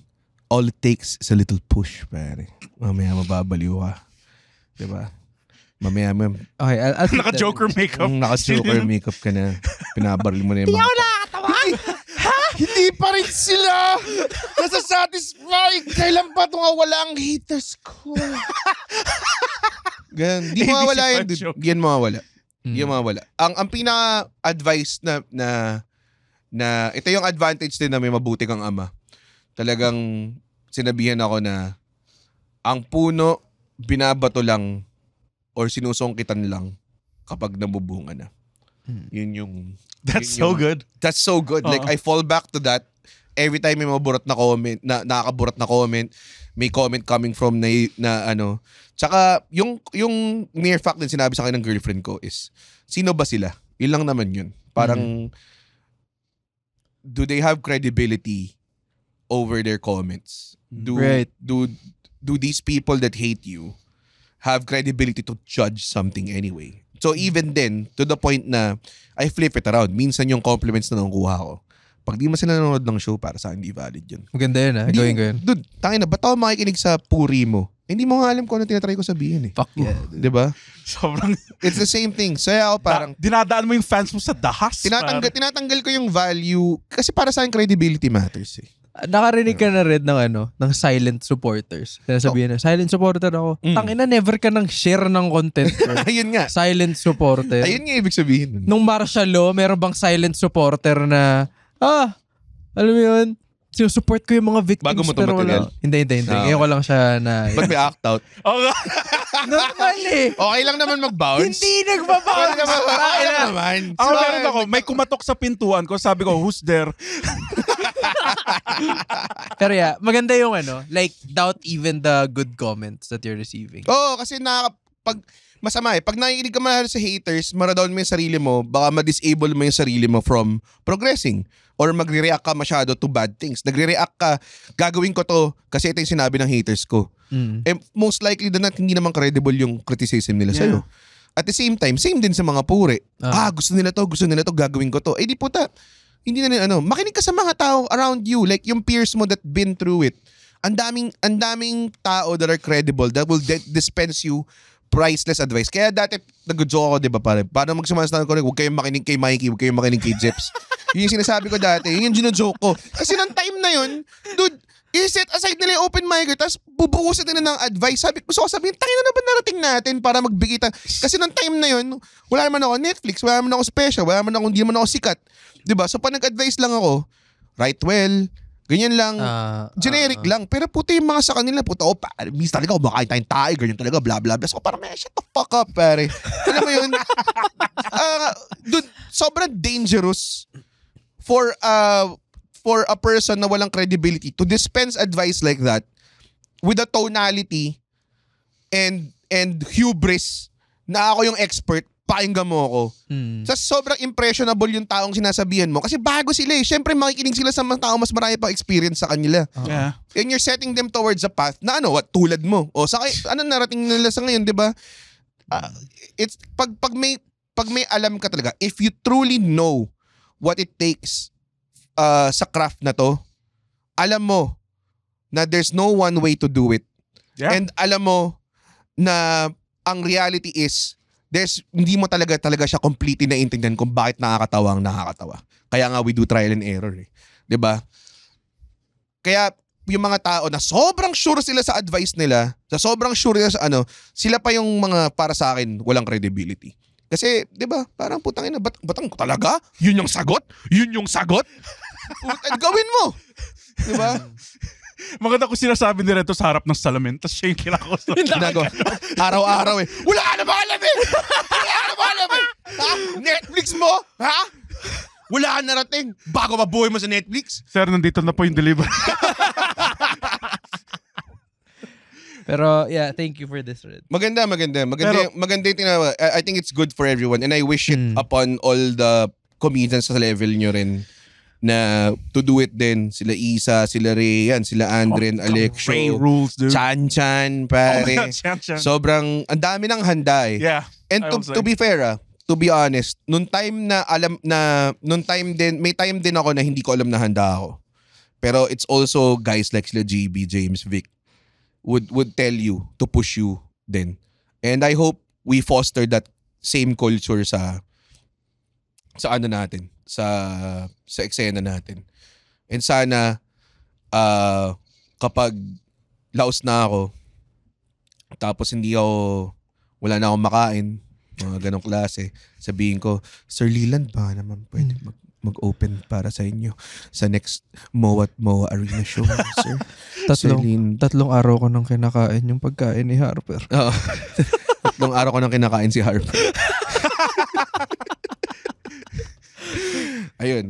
all it takes is a little push, pare. Mamaya mababaliw ka. Diba? Mamaya okay, naka-joker makeup. Naka-joker makeup ka na. Pinabaril mo na yung mga... Hindi ako nakakatawa. Hindi pa rin sila nasasatisfy. Kailan pa ito nga wala ang haters ko? Ganyan. Di mawawala yan. Di yan mawawala. Di yan mawawala. Ang pinaka-advice na ito yung advantage din na may mabuti kang ama. Talagang sinabihan ako na ang puno binabato lang or sinusungkitan lang kapag nabubunga na. Yun yung... That's so good. That's so good. Like, I fall back to that. Every time may maburot na comment, nakakaburot na comment, may comment coming from na ano. Tsaka, yung mere fact din sinabi sa akin ng girlfriend ko is, sino ba sila? Yun lang naman yun. Parang, do they have credibility over their comments? Do these people that hate you have credibility to judge something anyway? So even then, to the point na I flip it around. Minsan yung compliments na nakukuha ko, pag di mo sila nanonood ng show, para sa hindi valid yun. Maganda yun gawin ko yun. Dude, tangin na, ba't ako makikinig sa puri mo? Hindi mo nga alam kung ano tinatry ko sabihin eh. Fuck yeah. Diba? Sobrang... It's the same thing. So ako parang... dinadaan mo yung fans mo sa dahas. Tinatanggal ko yung value. Kasi para sa akin, credibility matters eh. Nakarinig ka na rin ng silent supporters. Sabihin na, silent supporter ako. Tangina, never ka nang share ng content. Ayun nga. Silent supporter. Ayun nga ibig sabihin. Nung martial law, meron bang silent supporter na, alam mo yun, sinusupport ko yung mga victims. Bago mo ito pero material? Hindi. Ngayon ko lang siya na... Ba't may act out? Normal eh. Okay lang naman mag-bounce. Hindi nagbabounce. Okay lang naman. Meron ako, may kumatok sa pintuan ko. Sabi ko, who's there? Pero yeah, maganda yung like doubt even the good comments that you're receiving. Kasi pag masama pag nakikinig ka man sa haters, maradown mo yung sarili mo, baka ma-disable mo yung sarili mo from progressing. Or magre-react ka masyado to bad things. Nagre-react ka, gagawin ko to kasi ito yung sinabi ng haters ko. Most likely than not, hindi naman credible yung criticism nila sa'yo. At the same time, same din sa mga puri. Gusto nila to, gagawin ko to. Di puta, hindi na makinig ka sa mga tao around you, like yung peers mo that been through it. Ang daming tao that are credible that will dispense you priceless advice. Kaya dati, nag-joke ako, di ba pare? Paano magsumasalan ko, huwag kayong makinig kay Mikey, huwag kayong makinig kay Jeps. Yun yung sinasabi ko dati, yun yung gino-joke ko. Kasi nang time na yun, dude, i-set aside nila yung open mic, tapos bubuhusan nila ng advice. Gusto ko sabihin, tangin na ba narating natin para magbigay kasi nang time na yun, wala naman ako Netflix, wala naman ako special, hindi naman ako sikat. Diba? So pag nag-advise lang ako, write well, ganyan lang, generic lang. Pero puti yung mga sa kanila, miss talaga, kumakain tayong tayo, ganyan talaga, blah blah blah. So parang, shut the fuck up, pare. Alam mo yun? Dude, sobrang dangerous for a person na walang credibility to dispense advice like that with a tonality and hubris na ako yung expert, pakinggan mo ako. So sobrang impressionable yung taong sinasabihan mo kasi bago sila eh. Syempre makikinig sila sa mga tao mas marami pang experience sa kanila. And you're setting them towards a path na tulad mo. O narating nila sa ngayon, 'di ba? It's pag may alam ka talaga, if you truly know what it takes sa craft na to, alam mo na there's no one way to do it. And alam mo na ang reality is hindi mo talaga siya completely naiintindihan kung bakit nakakatawa ang nakakatawa. Kaya nga we do trial and error eh. 'Di ba? Kaya yung mga tao na sobrang sure sila sa advice nila, sobrang sure nila sa sila pa yung mga para sa akin walang credibility. Kasi, 'di ba? Parang putang ina, batang talaga? Yun yung sagot? Gawin mo. 'Di ba? Maganda kung sinasabi ni Reto sa harap ng salamin, tapos siya yung kinakos. Araw-araw eh. Wala ka na ba alam eh? Ha? Netflix mo? Ha? Wala ka narating. Bago mabuhay mo sa Netflix? Sir, nandito na po yung delivery. Pero yeah, thank you for this, Red. Maganda yung tinawa. I think it's good for everyone and I wish it upon all the comedians sa level nyo rin na to do it din. Sila Isa, sila Ray, sila Andren, Alexio, Ray rules, dude. Chan, pare. Chan. Sobrang, ang dami ng handa eh. Yeah. And to be fair, to be honest, nung time din ako na hindi ko alam na handa ako. Pero it's also guys like sila JB, James, Vic would tell you to push you din. And I hope we foster that same culture sa natin, sa eksena natin. And sana kapag laos na ako, tapos wala na akong makain, mga ganong klase, sabihin ko, Sir Leland, ba naman pwede mag-open para sa inyo sa next MOA at MOA Arena show, sir? Tatlong araw ko nang kinakain yung pagkain ni Harper. Oo. Tatlong araw ko nang kinakain si Harper. Ayun.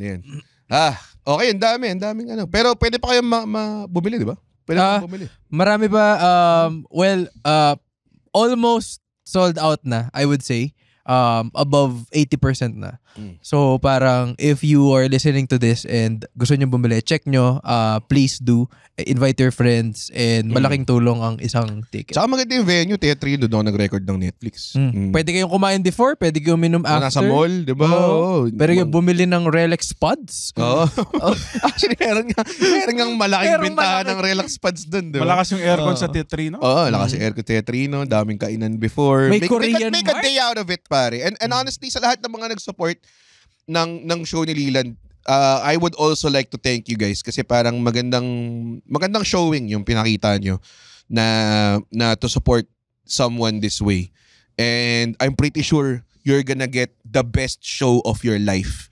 Okay, ang daming Pero pwede pa kayong bumili, di ba? Pwede pa bumili. Marami ba? Almost sold out na, I would say. Above 80% na. So parang if you are listening to this and gusto nyo bumili, check nyo, please do. Invite your friends and malaking tulong ang isang ticket. Tsaka maganda yung venue, Teatro, doon ako nag-record ng Netflix. Pwede kayong kumain before, pwede kayong minom after. Nasa mall, di ba? Pwede kayong bumili ng Relax Pods. Actually, meron nga malaking bentahan ng Relax Pods doon, di ba? Malakas yung aircon sa Teatrino. Lakas yung aircon Teatrino, daming kainan before. May Korean make a day out of it, pare. And honestly, sa lahat ng mga nag-support ng show ni Leland, I would also like to thank you guys kasi parang magandang showing yung pinakita nyo na to support someone this way. And I'm pretty sure you're gonna get the best show of your life.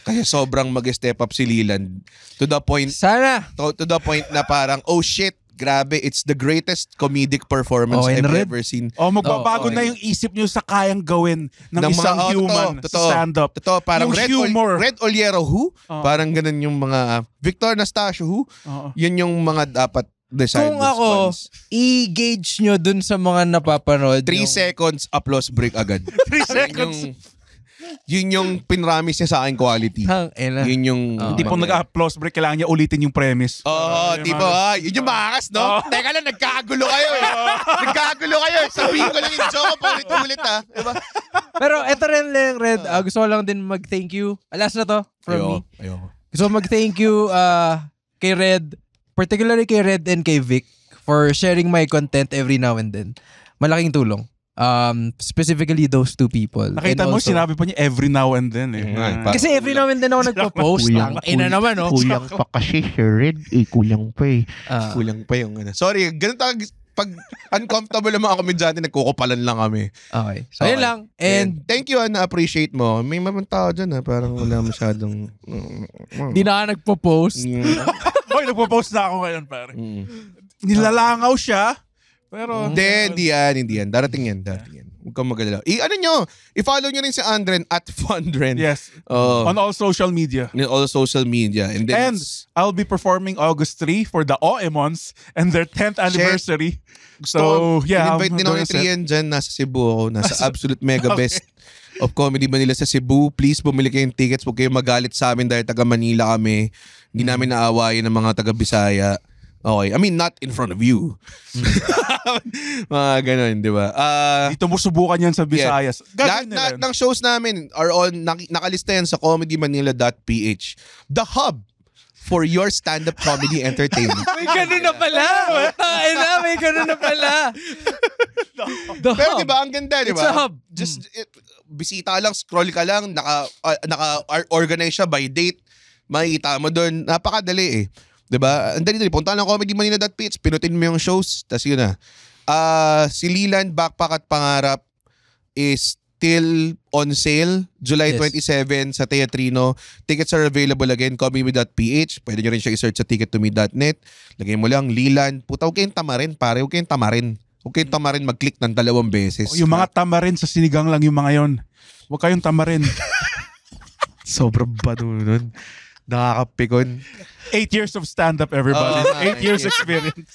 Kasi sobrang mag-step up si Leland to the point sana to the point na parang oh shit, grabe, it's the greatest comedic performance I've ever seen. Magbabago na yung isip nyo sa kayang gawin ng isang human stand-up. Totoo, parang yung Red Oliero who? Parang ganun yung mga Victor Nastasio who? Yun yung mga dapat design. Kung ako, i-gauge nyo dun sa mga napapanood. 3 seconds, applause break agad. 3 seconds. Yun yung pinramis niya sa akin quality. Yun yung... Hindi po nag-applause break, kailangan niya ulitin yung premise. Tipo, yun yung makas, no? Teka lang, nagkakagulo kayo eh. Nagkakagulo kayo. Sabihin ko lang yung joke, paulit-ulit ha. Diba? Pero eto rin lang, Red. Gusto ko lang din mag-thank you. Alas na to from me. Gusto ko mag-thank you kay Red, particularly kay Red and kay Vic for sharing my content every now and then. Malaking tulong. Specifically those 2 people. Nakita mo, sinabi pa niya every now and then eh. Kasi every now and then ako nagpo-post. Ina naman, no? Kulang pa kasi si Red. Kulang pa eh. Kulang pa yung ano. Sorry, ganun talaga. Pag uncomfortable ang mga komedyante, nagkukupalan lang kami. Okay. So, yun lang. And thank you, na-appreciate mo. May mga tao dyan, parang wala masyadong... Di na ka nagpo-post. Nagpo-post na ako ngayon, pare. Nilalangaw siya. Pero hindi yan. Darating yan. Huwag kang magalala. I-follow nyo rin si Andren at Fundren. Yes. On all social media. And I'll be performing August 3 for the OEMons and their 10th anniversary. So, invite din ako ni Trian dyan. Nasa Cebu ako. Nasa Absolute Mega Best of Comedy Manila sa Cebu. Please, bumili kayong tickets. Huwag kayong magalit sa amin dahil taga Manila kami. Hindi namin naawayin ng mga taga Bisaya. Okay, I mean not in front of you. Mga ganun, di ba? Dito mo subukan yan sa Visayas. Lahat ng shows namin are on, nakalista yan sa comedymanila.ph. The hub for your stand-up comedy entertainment. May ganun na pala. May ganun na pala. Pero di ba, ang ganda, di ba? It's a hub. Just, bisita lang, scroll ka lang, naka-organize siya by date. Makikita mo doon. Napakadali eh. Diba? Ang dali-dali. Punta ng comedymanila.ph, pinutin mo yung shows, tas yun na. Si Leland, Backpack at Pangarap is still on sale. July 27 sa Teatrino. Tickets are available again, comedymanila.ph. Pwede nyo rin siya i-search sa ticket2me.net. Lagay mo lang, Leland. Puta, huwag kayong tamarin, pare. Huwag kayong tamarin. Huwag kayong tamarin mag-click ng 2 beses. Yung mga tamarin sa sinigang lang yung mga yon. Huwag kayong tamarin. Sobrang bado nun. Nakakapikon. 8 years of stand-up, everybody. 8 years experience.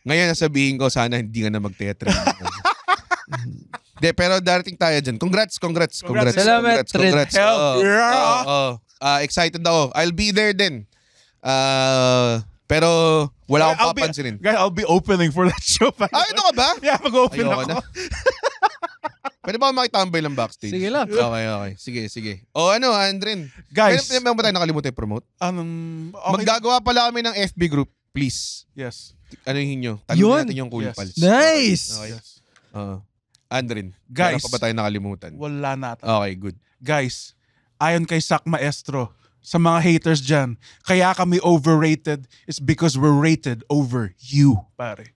Ngayon, nasabihin ko, sana hindi nga na mag-teatro. Pero darating tayo dyan. Congrats. Salamat, Congrats. Excited ako. I'll be there din. Pero wala akong papansinin. Guys, I'll be opening for that show. Ito ka ba? Yeah, mag-open ako. Pwede ba makitambay lang backstage? Sige lang. Okay. Sige. Andren. Guys. Pwede ba tayo nakalimutan yung promote? Okay. Maggagawa pala kami ng FB group, please. Yes. Anuhin nyo. Tanungin natin yung Cool Pals. Nice! Okay. Andren, guys, meron pa ba tayo nakalimutan? Wala na. Okay, good. Guys, ayon kay Sak Maestro, sa mga haters dyan, kaya kami overrated is because we're rated over you, pare.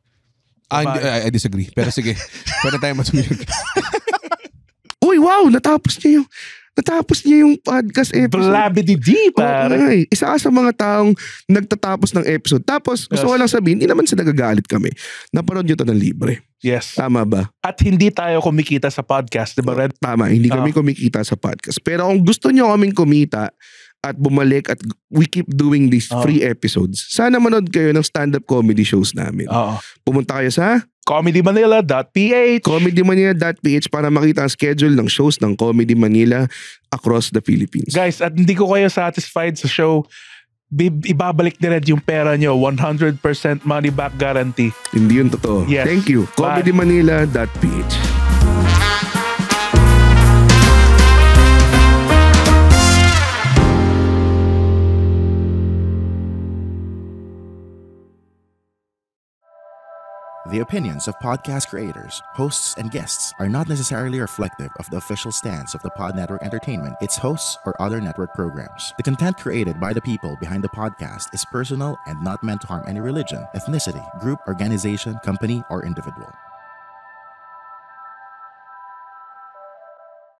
I disagree. Pero sige. Pwede tayo matulog. Uy, wow! Natapos niya yung podcast episode. Blabidi-di, pare. Isa ka sa mga taong nagtatapos ng episode. Tapos, gusto ko lang sabihin, hindi naman sa nagagalit kami. Napanood nyo to ng libre. Yes. Tama ba? At hindi tayo kumikita sa podcast, di ba, Red? Tama, hindi kami kumikita sa podcast. Pero kung gusto nyo kaming kumita at bumalik at we keep doing these free episodes, sana manood kayo ng stand-up comedy shows namin. Pumunta kayo sa comedymanila.ph para makita ang schedule ng shows ng Comedy Manila across the Philippines. Guys, at hindi ko kayo satisfied sa show, ibabalik ni Red yung pera nyo. 100% money back guarantee. Hindi yun totoo. Yes. Thank you. comedymanila.ph. The opinions of podcast creators, hosts, and guests are not necessarily reflective of the official stance of the Pod Network Entertainment, its hosts, or other network programs. The content created by the people behind the podcast is personal and not meant to harm any religion, ethnicity, group, organization, company, or individual.